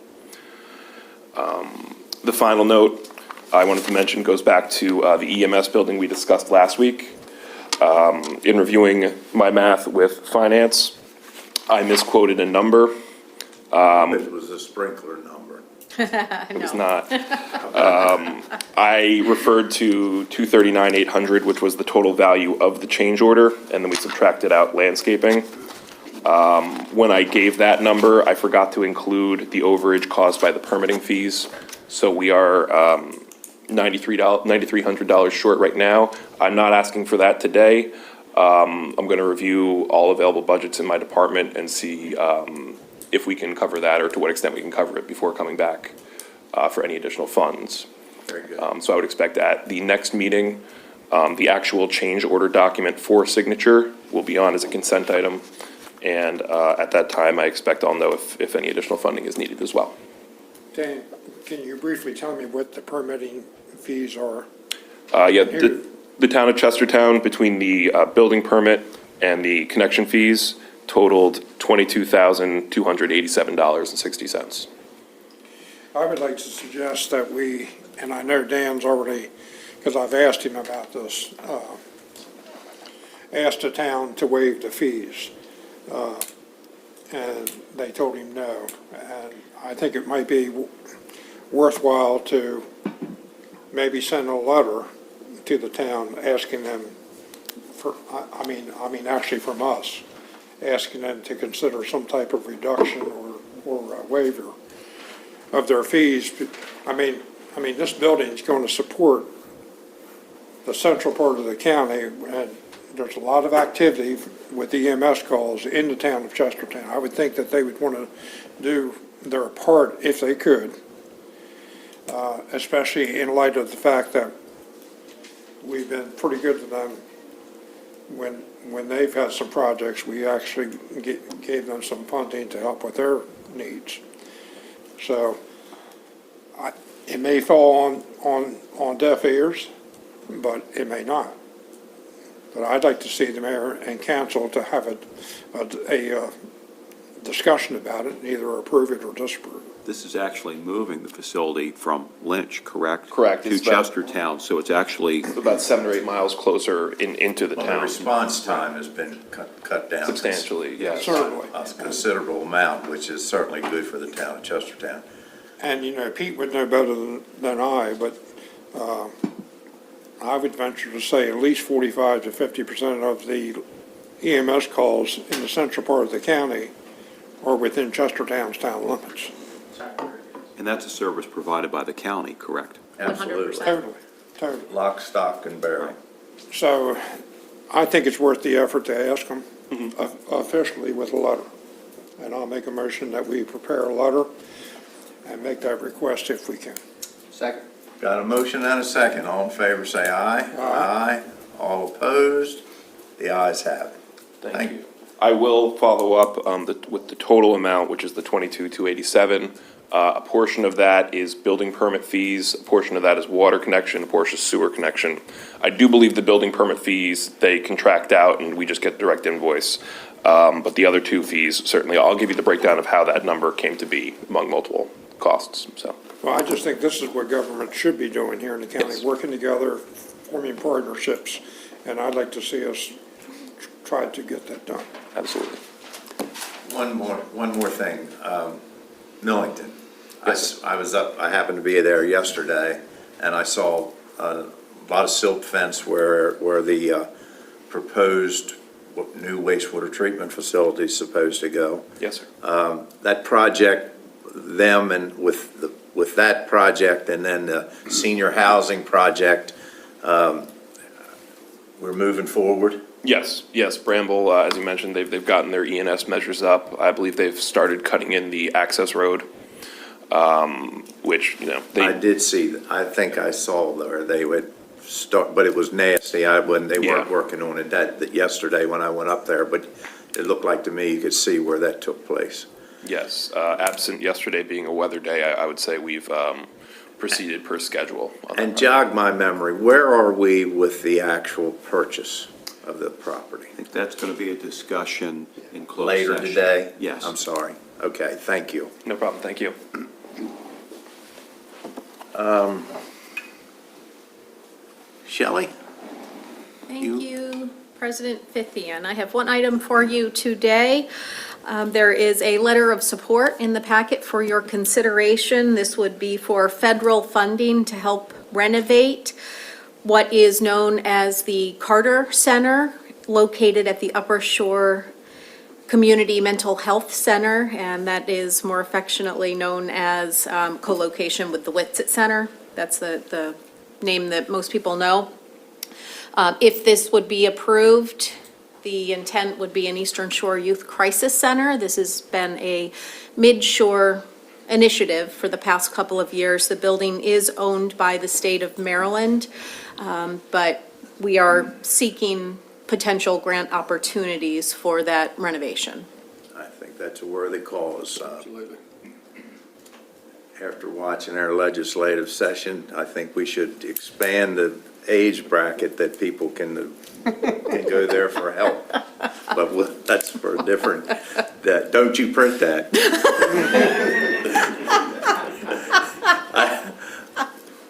The final note I wanted to mention goes back to the EMS building we discussed last week. In reviewing my math with finance, I misquoted a number. It was a sprinkler number. It's not. I referred to 239,800, which was the total value of the change order, and then we subtracted out landscaping. When I gave that number, I forgot to include the overage caused by the permitting fees. So we are $9,300 short right now. I'm not asking for that today. I'm going to review all available budgets in my department and see if we can cover that or to what extent we can cover it before coming back for any additional funds. Very good. So I would expect at the next meeting, the actual change order document for signature will be on as a consent item. And at that time, I expect I'll know if any additional funding is needed as well. Dan, can you briefly tell me what the permitting fees are? Yeah, the town of Chestertown, between the building permit and the connection fees, totaled $22,287.60. I would like to suggest that we, and I know Dan's already, because I've asked him about this, asked the town to waive the fees. And they told him no. And I think it might be worthwhile to maybe send a letter to the town asking them for, I mean, actually from us, asking them to consider some type of reduction or waiver of their fees. I mean, this building is going to support the central part of the county, and there's a lot of activity with EMS calls in the town of Chestertown. I would think that they would want to do their part if they could, especially in light of the fact that we've been pretty good to them. When they've had some projects, we actually gave them some funding to help with their needs. So it may fall on deaf ears, but it may not. But I'd like to see the mayor and council to have a discussion about it, and either approve it or disapprove it. This is actually moving the facility from Lynch, correct? Correct. To It's about- Chestertown, so it's actually, About 7 or 8 miles closer into the Well, the town. response time has been cut down. Substantially, yes. Certainly. A considerable amount, which is certainly good for the town of Chestertown. And, Pete would know better than I, but I would venture to say at least 45 to 50% of the EMS calls in the central part of the county are within Chestertown's town limits. and that's a service provided by the county, correct? Absolutely. Totally. Lock, stock, and barrel. So I think it's worth the effort to ask them officially with a letter. And I'll make a motion that we prepare a letter and make that request if we can. Second. Got a motion and a second. All in favor, say aye. Aye. All opposed? The ayes have it. Thank you. I will follow up with the total amount, which is the 22,287. A portion of that is building permit fees, a portion of that is water connection, a portion is sewer connection. I do believe the building permit fees, they contract out and we just get direct invoice. But the other two fees, certainly, I'll give you the breakdown of how that number came to be among multiple costs, so. Well, I just think this is what government should be doing here in the county, Yes. working together, forming partnerships, and I'd like to see us try to get that done. Absolutely. One more thing. Millington. I happened to be there yesterday, and I saw a lot of silt fence where the proposed new wastewater treatment facility is supposed to go. Yes, sir. That project, them and with that project and then the senior housing project, we're moving forward. Yes, Bramble, as you mentioned, they've gotten their ENS measures up. I believe they've started cutting in the access road, which, I did see, I think I saw where they would start, but it was nasty. They weren't Yeah. working on it that yesterday when I went up there, but it looked like to me you could see where that took place. Yes, absent yesterday being a weather day, I would say we've proceeded per schedule. on that And project. jog my memory, where are we with the actual purchase of the property? I think that's going to be a discussion in closed Later session. today? Yes. I'm sorry. Okay, thank you. No problem, thank you. Shelley? Thank you. President Fithian. I have one item for you today. There is a letter of support in the packet for your consideration. This would be for federal funding to help renovate what is known as the Carter Center, located at the Upper Shore Community Mental Health Center, and that is more affectionately known as co-location with the Whitsitt Center. That's the name that most people know. If this would be approved, the intent would be an Eastern Shore Youth Crisis Center. This has been a mid-shore initiative for the past couple of years. The building is owned by the state of Maryland, but we are seeking potential grant opportunities for that renovation. I think that's a worthy cause. Absolutely. After watching our legislative session, I think we should expand the age bracket that people can go there for help. But that's for a different, don't you print that.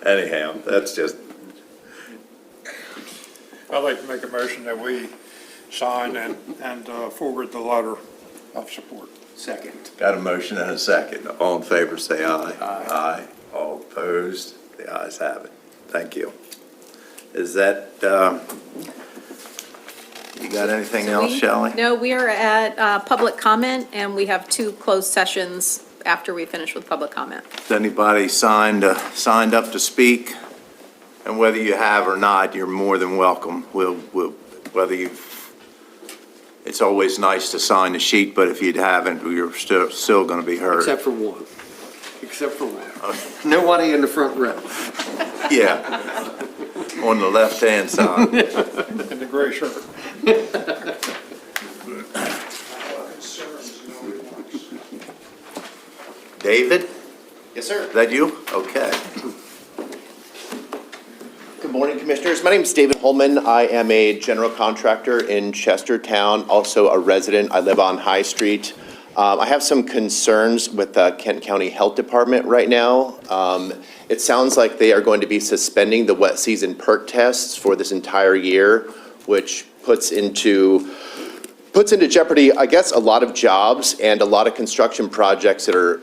Anyhow, that's just, I'd like to make a motion that we sign and forward the letter of support. Second. got a motion and a second. All in favor, say aye. Aye. All opposed? The ayes have it. Thank you. Is that, you got anything else, Shelley? No, we are at public comment, and we have 2 closed sessions after we finish with public comment. Has anybody signed up to speak? And whether you have or not, you're more than welcome. Whether it's always nice to sign the sheet, but if you haven't, you're still going to be heard. Except for one. Except for one. Nobody in the front row. Yeah. On the left-hand side. In the gray shirt. David, Yes, sir. is that you? Okay. Good morning, Commissioners. My name is David Holman. I am a general contractor in Chestertown, also a resident. I live on High Street. I have some concerns with the Kent County Health Department right now. It sounds like they are going to be suspending the wet season perk tests for this entire year, which puts into jeopardy, I guess, a lot of jobs and a lot of construction projects that are,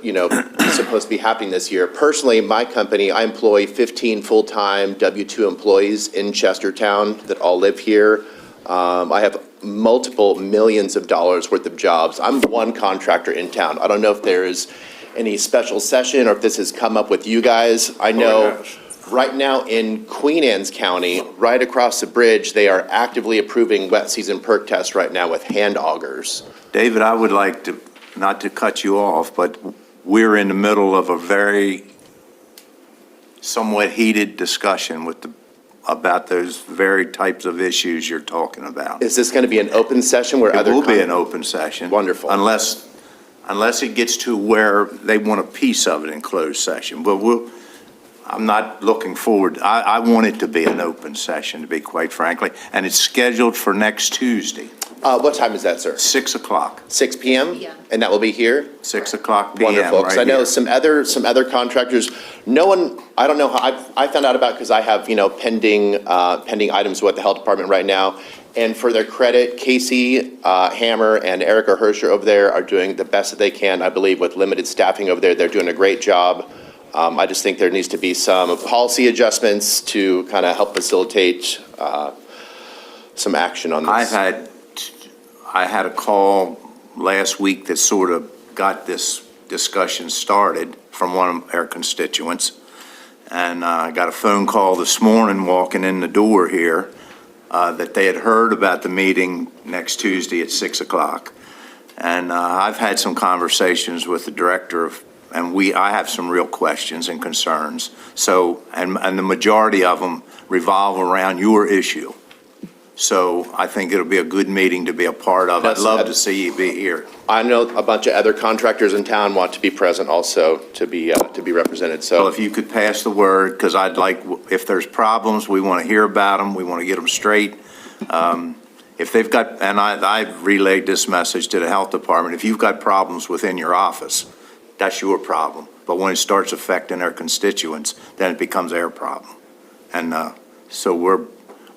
supposed to be happening this year. Personally, my company, I employ 15 full-time W-2 employees in Chestertown that all live here. I have multiple millions of dollars worth of jobs. I'm one contractor in town. I don't know if there is any special session or if this has come up with you guys. I know right now in Queen Anne's County, right across the bridge, they are actively approving wet season perk tests right now with hand augers. David, I would like to, not to cut you off, but we're in the middle of a very somewhat heated discussion about those very types of issues you're talking about. Is this going to be an open session where other? It will be an open session. Wonderful. Unless it gets to where they want a piece of it in closed session. But I'm not looking forward, I want it to be an open session, to be quite frankly, and it's scheduled for next Tuesday. What time is that, sir? 6 o'clock. 6 p.m.? Yeah. And that will be here? 6 o'clock p.m. Wonderful, because right I know here. some other contractors, no one, I don't know how, I found out about, because I have, pending items with the health department right now. And for their credit, Casey Hammer and Erica Herscher over there are doing the best that they can, I believe, with limited staffing over there. They're doing a great job. I just think there needs to be some policy adjustments to kind of help facilitate some action on this. I had a call last week that sort of got this discussion started from one of our constituents. And I got a phone call this morning walking in the door here that they had heard about the meeting next Tuesday at 6 o'clock. And I've had some conversations with the director of, I have some real questions and concerns. So, and the majority of them revolve around your issue. So I think it'll be a good meeting to be a part of. I'd love to see you be here. I know a bunch of other contractors in town want to be present also, to be represented, so. Well, if you could pass the word, because I'd like, if there's problems, we want to hear about them, we want to get them straight. If they've got, and I've relayed this message to the health department, if you've got problems within your office, that's your problem. But when it starts affecting our constituents, then it becomes their problem. And so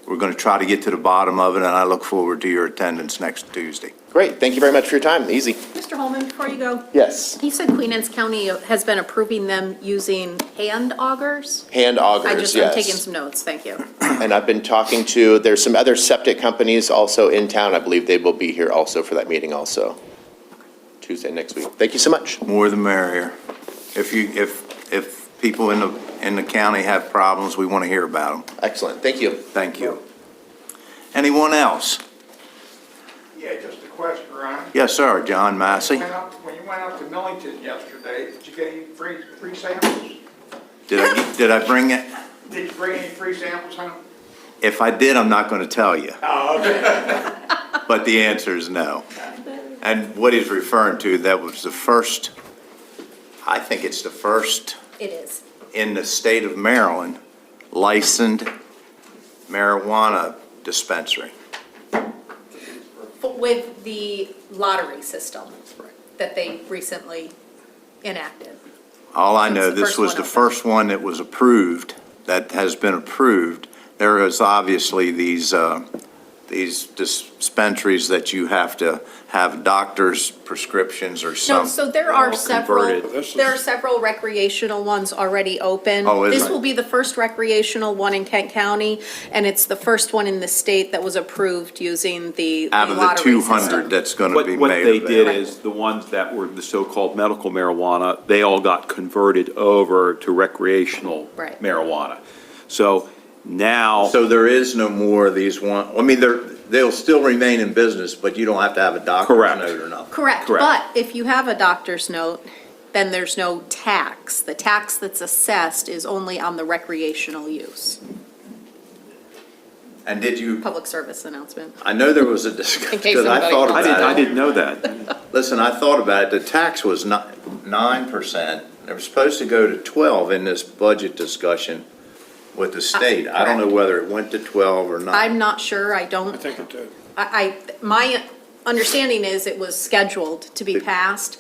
We're going to try to get to the bottom of it, and I look forward to your attendance next Tuesday. Great, thank you very much for your time, easy. Mr. Holman, before you go, Yes, you said Queen Anne's County has been approving them using hand augers? hand augers, I'm taking yes. some notes, thank you. And I've been talking to, there's some other septic companies also in town. I believe they will be here also for that meeting also, Tuesday next week. Thank you so much. More the merrier. If people in the county have problems, we want to hear about them. Excellent, thank you. Thank you. Anyone else? Yeah, just a question, Ryan. Yes, sir, John Massey. When you went out to Millington yesterday, did you get any free samples? Did I bring it? Did you bring any free samples home? If I did, I'm not going to tell you, Oh, okay. but the answer is no. And what he's referring to, that was the first, I think it's the first It is. in the state of Maryland licensed marijuana dispensary. With the lottery system that they recently enacted. All I know, It's the this first was one the open. first one that was approved, that has been approved. There is obviously these dispensaries that you have to have doctor's prescriptions or No, some. so there are several, converted. there are several recreational ones already open. Oh, is This it? will be the first recreational one in Kent County, and it's the first one in the state that was approved using the Out of the lottery 200 system. that's going to What be what made they available. did is, the ones that were the so-called medical marijuana, they all got converted over to recreational Right. marijuana. So now. So there is no more of these I mean, they'll still remain in business, but you don't have to have a doctor's Correct. note or nothing. Correct, Correct. but if you have a doctor's note, then there's no tax. The tax that's assessed is only on the recreational use. And did you, Public service announcement. I know there was a discussion, In case because I anybody thought wants about it. I didn't know that. Listen, I thought about it, the tax was 9%. They were supposed to go to 12 in this budget discussion with the state. I don't know whether it went to 12 or not. I'm not sure, I don't. I think it did. My understanding is it was scheduled to be passed.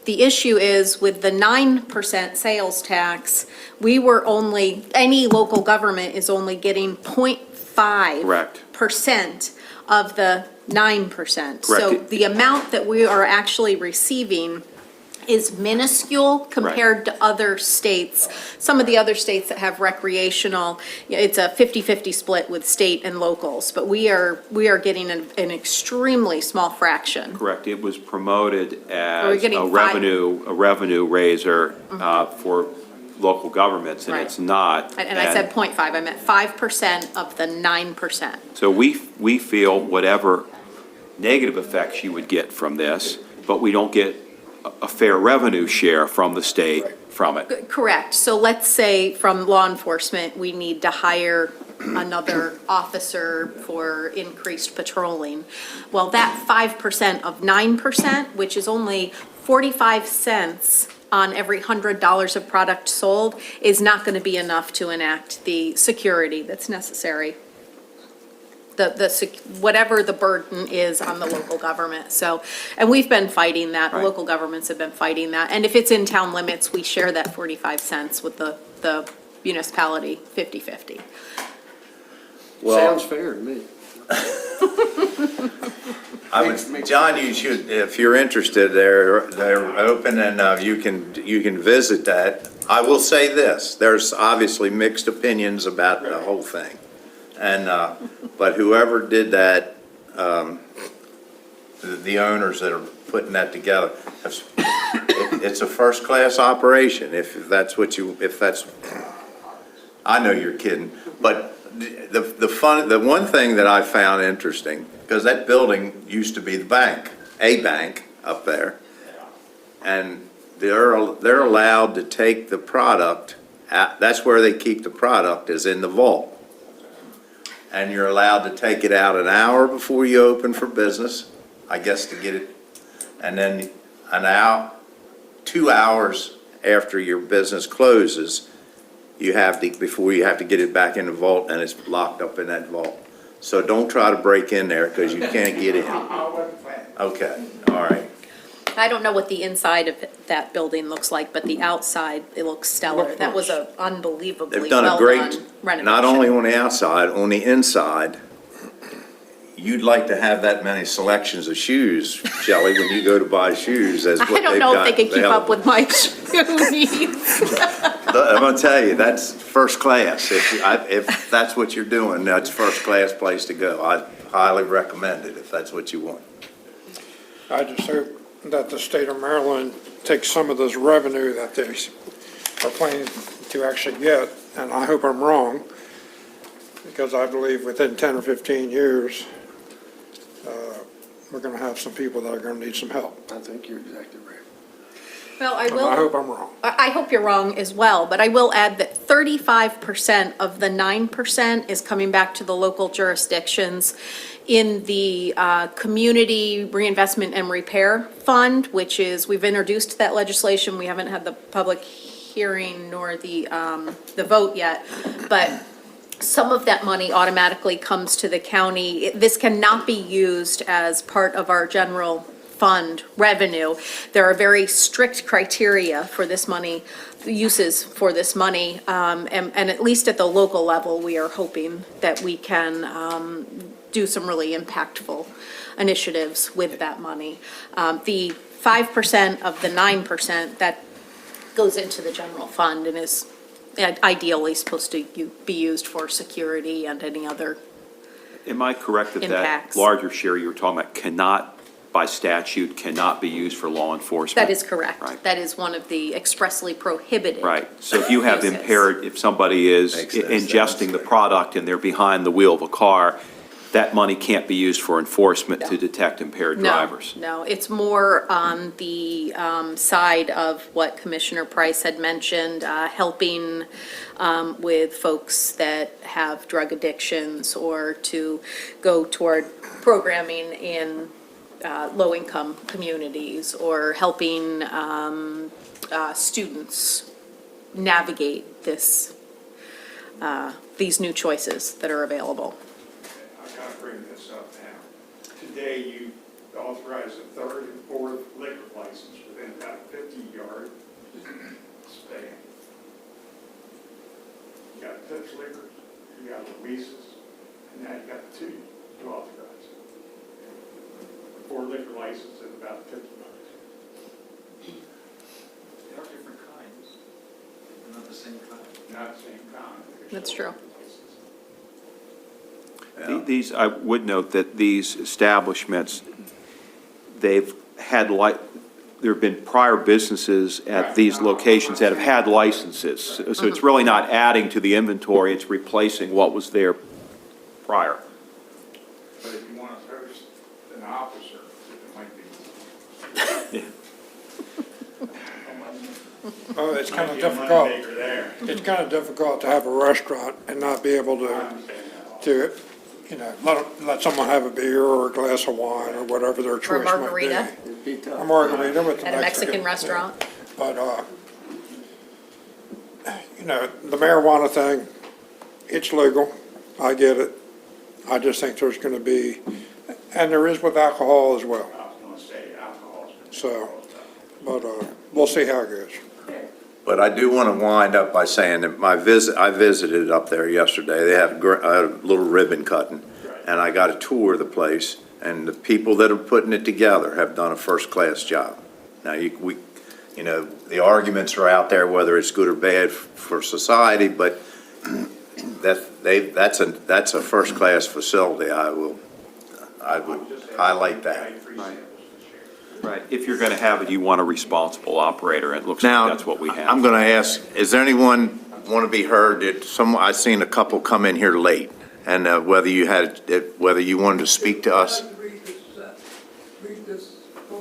The issue is with the 9% sales tax, any local government is only getting 0.5% Correct. of the 9%. So Correct. the amount that we are actually receiving is minuscule compared to other states. Some of the other states that have recreational, it's a 50-50 split with state and locals, but we are getting an extremely small fraction. Correct. It was promoted We're as getting a revenue raiser for local governments, and Right. it's not. And I said 0.5, I meant 5% of the 9%. So we feel whatever negative effects you would get from this, but we don't get a fair revenue share from the state from it. Correct. So let's say from law enforcement, we need to hire another officer for increased patrolling. Well, that 5% of 9%, which is only 45 cents on every $100 of product sold, is not going to be enough to enact the security that's necessary. Whatever the burden is on the local government. So, and we've been fighting that, Right. local governments have been fighting that. And if it's in town limits, we share that 45 cents with the municipality, 50-50. Sounds fair to me. John, you should, if you're interested, they're open and you can visit that. I will say this, there's obviously mixed opinions about the whole thing. And, but whoever did that, the owners that are putting that together, it's a first-class operation, if that's, I know you're kidding, but the one thing that I found interesting, because that building used to be the bank, a bank up there, and they're allowed to take the product, that's where they keep the product, is in the vault. And you're allowed to take it out an hour before you open for business, I guess, to get it, and then 2 hours after your business closes, before you have to get it back in the vault, and it's locked up in that vault. So don't try to break in there, because you can't get in. Okay, all right. I don't know what the inside of that building looks like, but the outside, it looks stellar. That was a unbelievably They've done a well-done great, renovation. not only on the outside, on the inside. You'd like to have that many selections of shoes, Shelley, when you go to buy shoes as what I they've got. don't know if they can keep up available. with my shoe needs. I'm gonna tell you, that's first class. If that's what you're doing, that's first class place to go. I highly recommend it if that's what you want. I just hope that the state of Maryland takes some of this revenue that they are planning to actually get, and I hope I'm wrong, because I believe within 10 or 15 years, we're going to have some people that are going to need some help. I think you're exactly right. Well, I And will. I hope I'm wrong. I hope you're wrong as well, but I will add that 35% of the 9% is coming back to the local jurisdictions in the Community Reinvestment and Repair Fund, which is, we've introduced that legislation. We haven't had the public hearing nor the vote yet, but some of that money automatically comes to the county. This cannot be used as part of our general fund revenue. There are very strict criteria for this money, uses for this money, and at least at the local level, we are hoping that we can do some really impactful initiatives with that money. The 5% of the 9%, that goes into the general fund and is ideally supposed to be used for security and any other. Am I correct that that Impacts. larger share you were talking about cannot, by statute, cannot be used for law enforcement? That is correct. Right. That is one of the expressly prohibited. Right, so if you have uses. impaired, if somebody is Makes sense. ingesting the product and they're behind the wheel of a car, that money can't be used for enforcement to detect impaired drivers. No, it's more on the side of what Commissioner Price had mentioned, helping with folks that have drug addictions or to go toward programming in low-income communities or helping students navigate these new choices that are available. I've got to bring this up now. Today, you authorize a third and fourth liquor license within about 50-yard span. You got Pips Liquors, you got Louisa's, and now you got two to authorize. 4 liquor licenses in about 50 months. They are different kinds, they're not the same kind. Not the same kind. That's true. These, I would note that these establishments, they've had there have been prior businesses at these locations that have had licenses. So it's really not adding to the inventory, it's replacing what was there prior. But if you want to host an officer, it might be. Oh, it's kind of difficult. It's kind of difficult to have a restaurant and not be able to, let someone have a beer or a glass of wine or whatever their choice might be. margarita. A margarita with the At a Mexican restaurant. But, the marijuana thing, it's legal. I get it. I just think there's going to be, and there is with alcohol as well. I was going to say alcohol. So, but we'll see how it goes. But I do want to wind up by saying that I visited up there yesterday. They have a little ribbon cutting, and I got a tour of the place, and the people that are putting it together have done a first-class job. Now, the arguments are out there whether it's good or bad for society, but that's a first-class facility. I would highlight that. Right, if you're going to have it, you want a responsible operator, and it looks Now, like that's what we have. I'm going to ask, is there anyone want to be heard? I've seen a couple come in here late, and whether you wanted to speak to us.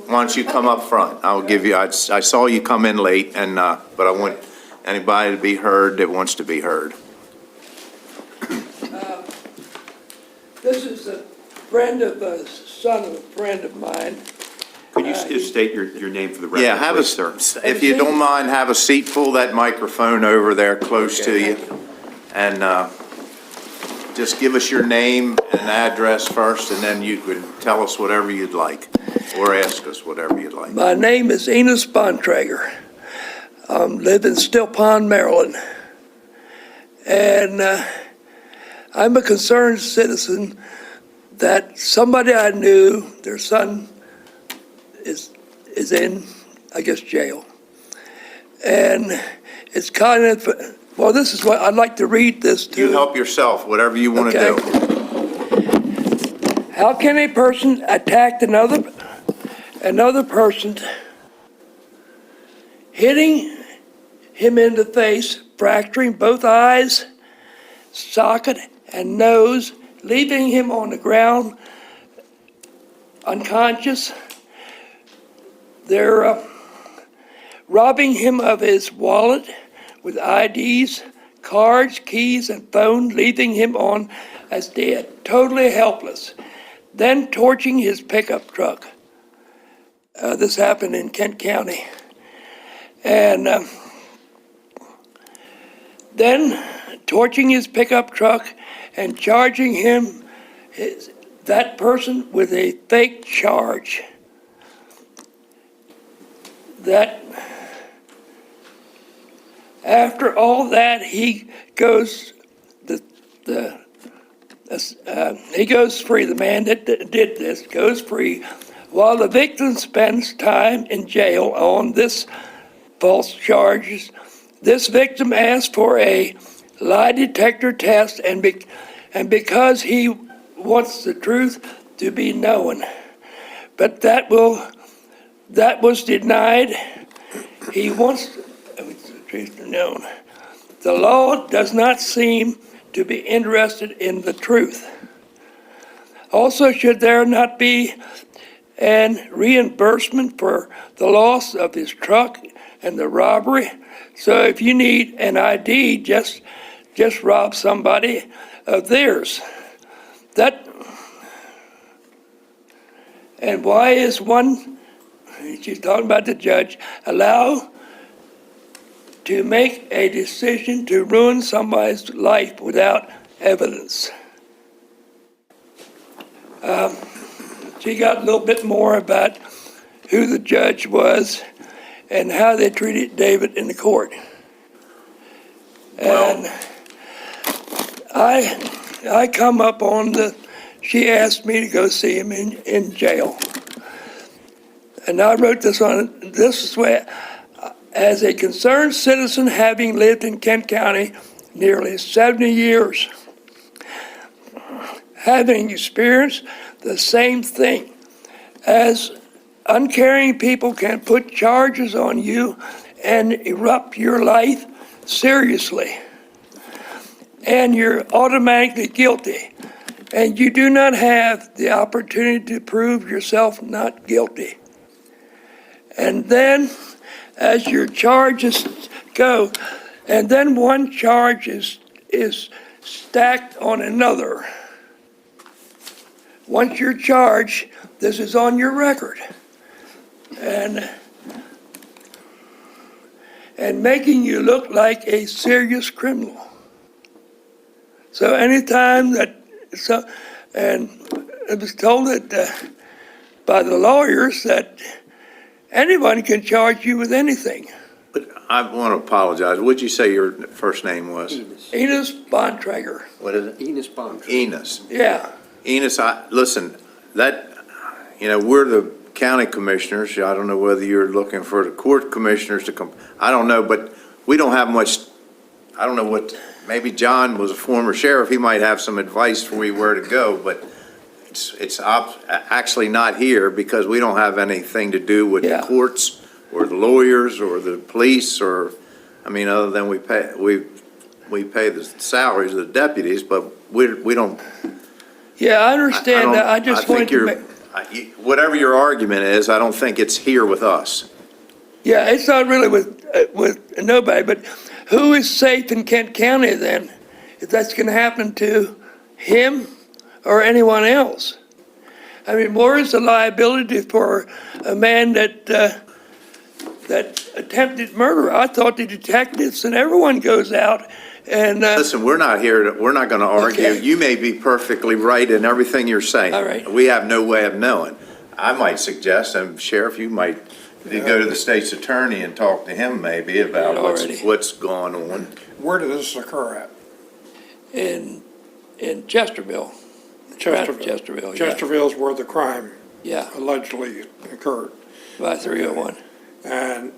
Why don't you come up front? I'll give you, I saw you come in late, but I want anybody to be heard that wants to be heard. This is a son of a friend of mine. Could you just state your name for the record, Yeah, please, sir? if you don't mind, have a seat, pull that microphone over there close to you. And just give us your name and address first, and then you can tell us whatever you'd like, or ask us whatever you'd like. My name is Enos Bontrager. I live in Still Pond, Maryland. And I'm a concerned citizen that somebody I knew, their son is in, I guess, jail. And it's kind of, well, this is what, I'd like to read this to You help yourself, whatever you want to do. How can a person attack another person, hitting him in the face, fracturing both eyes, socket, and nose, leaving him on the ground unconscious? They're robbing him of his wallet with IDs, cards, keys, and phone, leaving him on as dead, totally helpless. Then torching his pickup truck. This happened in Kent County. And then torching his pickup truck and charging him, that person, with a fake charge. That after all that, he goes he goes free. The man that did this goes free, while the victim spends time in jail on this false charges. This victim asked for a lie detector test, and because he wants the truth to be known, but that was denied. He wants the truth to be known. The law does not seem to be interested in the truth. Also, should there not be an reimbursement for the loss of his truck and the robbery? So if you need an ID, just rob somebody of theirs. And why is one, she's talking about the judge, allowed to make a decision to ruin somebody's life without evidence? She got a little bit more about who the judge was and how they treated David in the court. And I come up on she asked me to go see him in jail. And I wrote this on, this is where, as a concerned citizen having lived in Kent County nearly 70 years, having experienced the same thing, as uncaring people can put charges on you and erupt your life seriously, and you're automatically guilty, and you do not have the opportunity to prove yourself not guilty. And then, as your charges go, and then one charge is stacked on another. Once you're charged, this is on your record. And making you look like a serious criminal. So anytime and it was told that by the lawyers that anyone can charge you with anything. But I want to apologize. What'd you say your first name was? Enos Bontrager. What is it? Enos Bontrager. Enos. Yeah. Enos, listen, we're the county commissioners. I don't know whether you're looking for the court commissioners to come. I don't know, but we don't have much, I don't know what, maybe John was a former sheriff. He might have some advice for you where to go, but it's actually not here because we don't have anything to do with the courts or the lawyers or the police other than we pay the salaries of the deputies, but we don't. Yeah, I understand that. I just wanted to make. Whatever your argument is, I don't think it's here with us. Yeah, it's not really with nobody, but who is safe in Kent County then? If that's going to happen to him or anyone else? I mean, where is the liability for a man that that attempted murder. I thought the detectives and everyone goes out and, Listen, we're not going to argue. Okay. You may be perfectly right in everything you're saying. All right. We have no way of knowing. I might suggest, and Sheriff, you might go to the state's attorney and talk to him maybe about Already. what's going on. Where did this occur at? in Chesterville. Chesterville. Chesterville, yeah. Chesterville's where the crime Yeah, allegedly occurred. by 301. And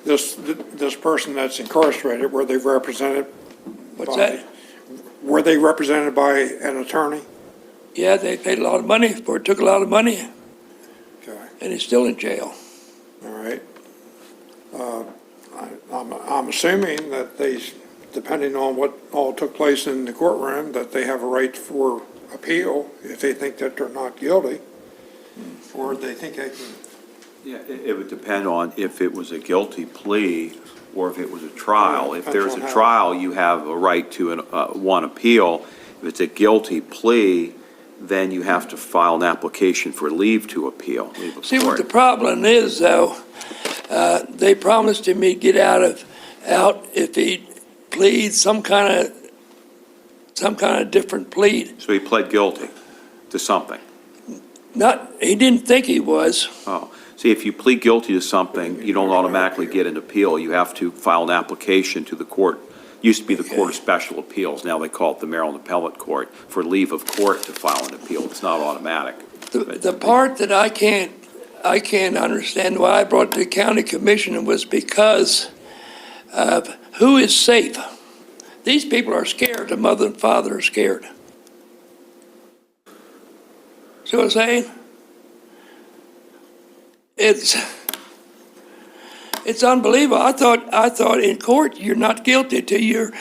this person that's incarcerated, were they represented? What's by- that? Were they represented by an attorney? Yeah, they paid a lot of money for it, took a lot of money, Okay, and he's still in jail. all right. I'm assuming that they, depending on what all took place in the courtroom, that they have a right for appeal if they think that they're not guilty, or they think they can. Yeah, it would depend on if it was a guilty plea or if it was a trial. If there's a trial, you have a right to one appeal. If it's a guilty plea, then you have to file an application for leave to appeal, leave of See, what court. the problem is, though, they promised him he'd get out if he pleads some kind of different plead. So he pled guilty to something. He didn't think he was. Oh, see, if you plead guilty to something, you don't automatically get an appeal. You have to file an application to the court. Used to be the Court of Special Appeals. Now they call it the Maryland Appellate Court for leave of court to file an appeal. It's not automatic. The part that I can't understand why I brought the county commission was because of who is safe. These people are scared. The mother and father are scared. See what I'm saying? It's unbelievable. I thought in court you're not guilty till you're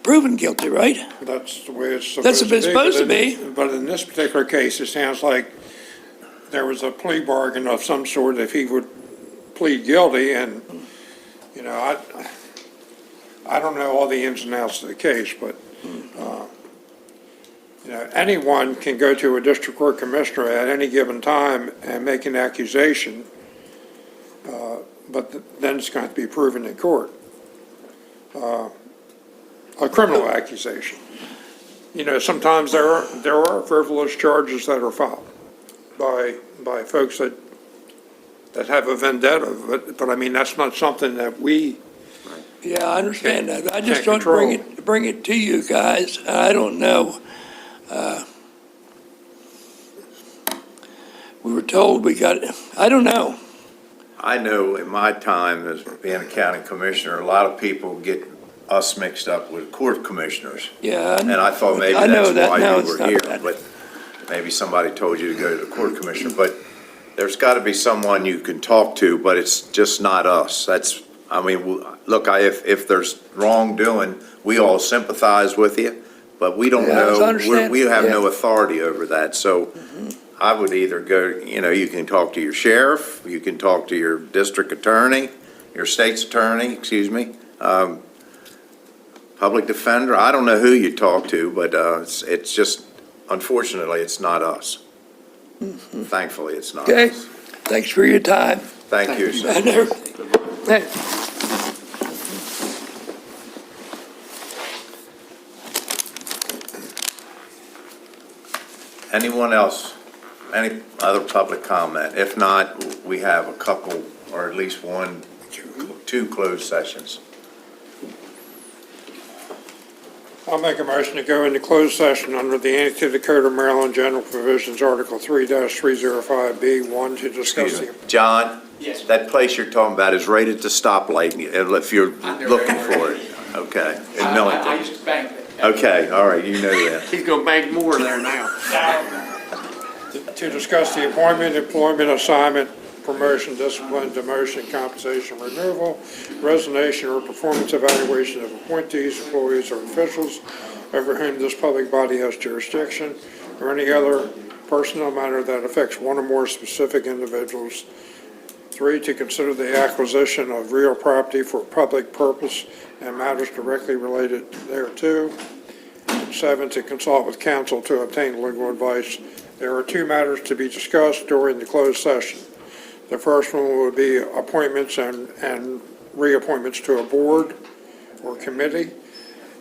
proven guilty, right? That's the way it's supposed to be. That's what it's supposed to be. But in this particular case, it sounds like there was a plea bargain of some sort if he would plead guilty, and, you know, I don't know all the ins and outs of the case, but, you know, anyone can go to a district court commissioner at any given time and make an accusation, but then it's going to be proven in court. A criminal accusation. You know, sometimes there are frivolous charges that are filed by folks that have a vendetta, but I mean, that's not something that we. Yeah, I understand that. I just Can't don't bring it to you guys. I don't know. We were told we got, I don't know. I know in my time as being a county commissioner, a lot of people get us mixed up with court commissioners. Yeah. And I thought maybe I know that's that. why No, you it's were not here, that. but maybe somebody told you to go to the court commissioner. But there's got to be someone you can talk to, but it's just not us. That's, I mean, look, if there's wrongdoing, we all sympathize with you, but we don't Yeah, I know, understand. we have Yeah. no authority over that. So I would either go, you know, you can talk to your sheriff, you can talk to your district attorney, your state's attorney, excuse me, public defender. I don't know who you talk to, but it's just, unfortunately, it's not us. Thankfully, it's not Okay. us. Thanks for your time. Thank you, sir. And everything. Hey. Anyone else? Any other public comment? If not, we have a couple, or at least one, two closed sessions. I'll make a motion to go into closed session under the Annotated Code of Maryland General Provisions, Article 3-305B1, to discuss Excuse me. the. John? Yes. That place you're talking about is right at the stoplight, if you're looking for it. Okay, in I Millington. used to bank it. Okay, all right, you know that. He's gonna bank more there now. To discuss the appointment, employment, assignment, promotion, discipline, demotion, compensation, removal, resignation, or performance evaluation of appointees, employees, or officials over whom this public body has jurisdiction, or any other personal matter that affects one or more specific individuals. 3, to consider the acquisition of real property for public purpose and matters directly related thereto. And 7, to consult with counsel to obtain legal advice. There are 2 matters to be discussed during the closed session. The first one would be appointments and reappointments to a board or committee.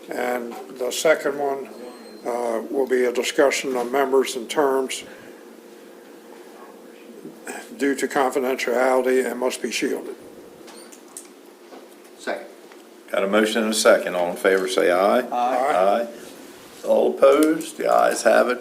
And the second one will be a discussion on members and terms due to confidentiality and must be shielded. Second. Got a motion and a second. All in favor, say aye. Aye. All opposed? The ayes have it.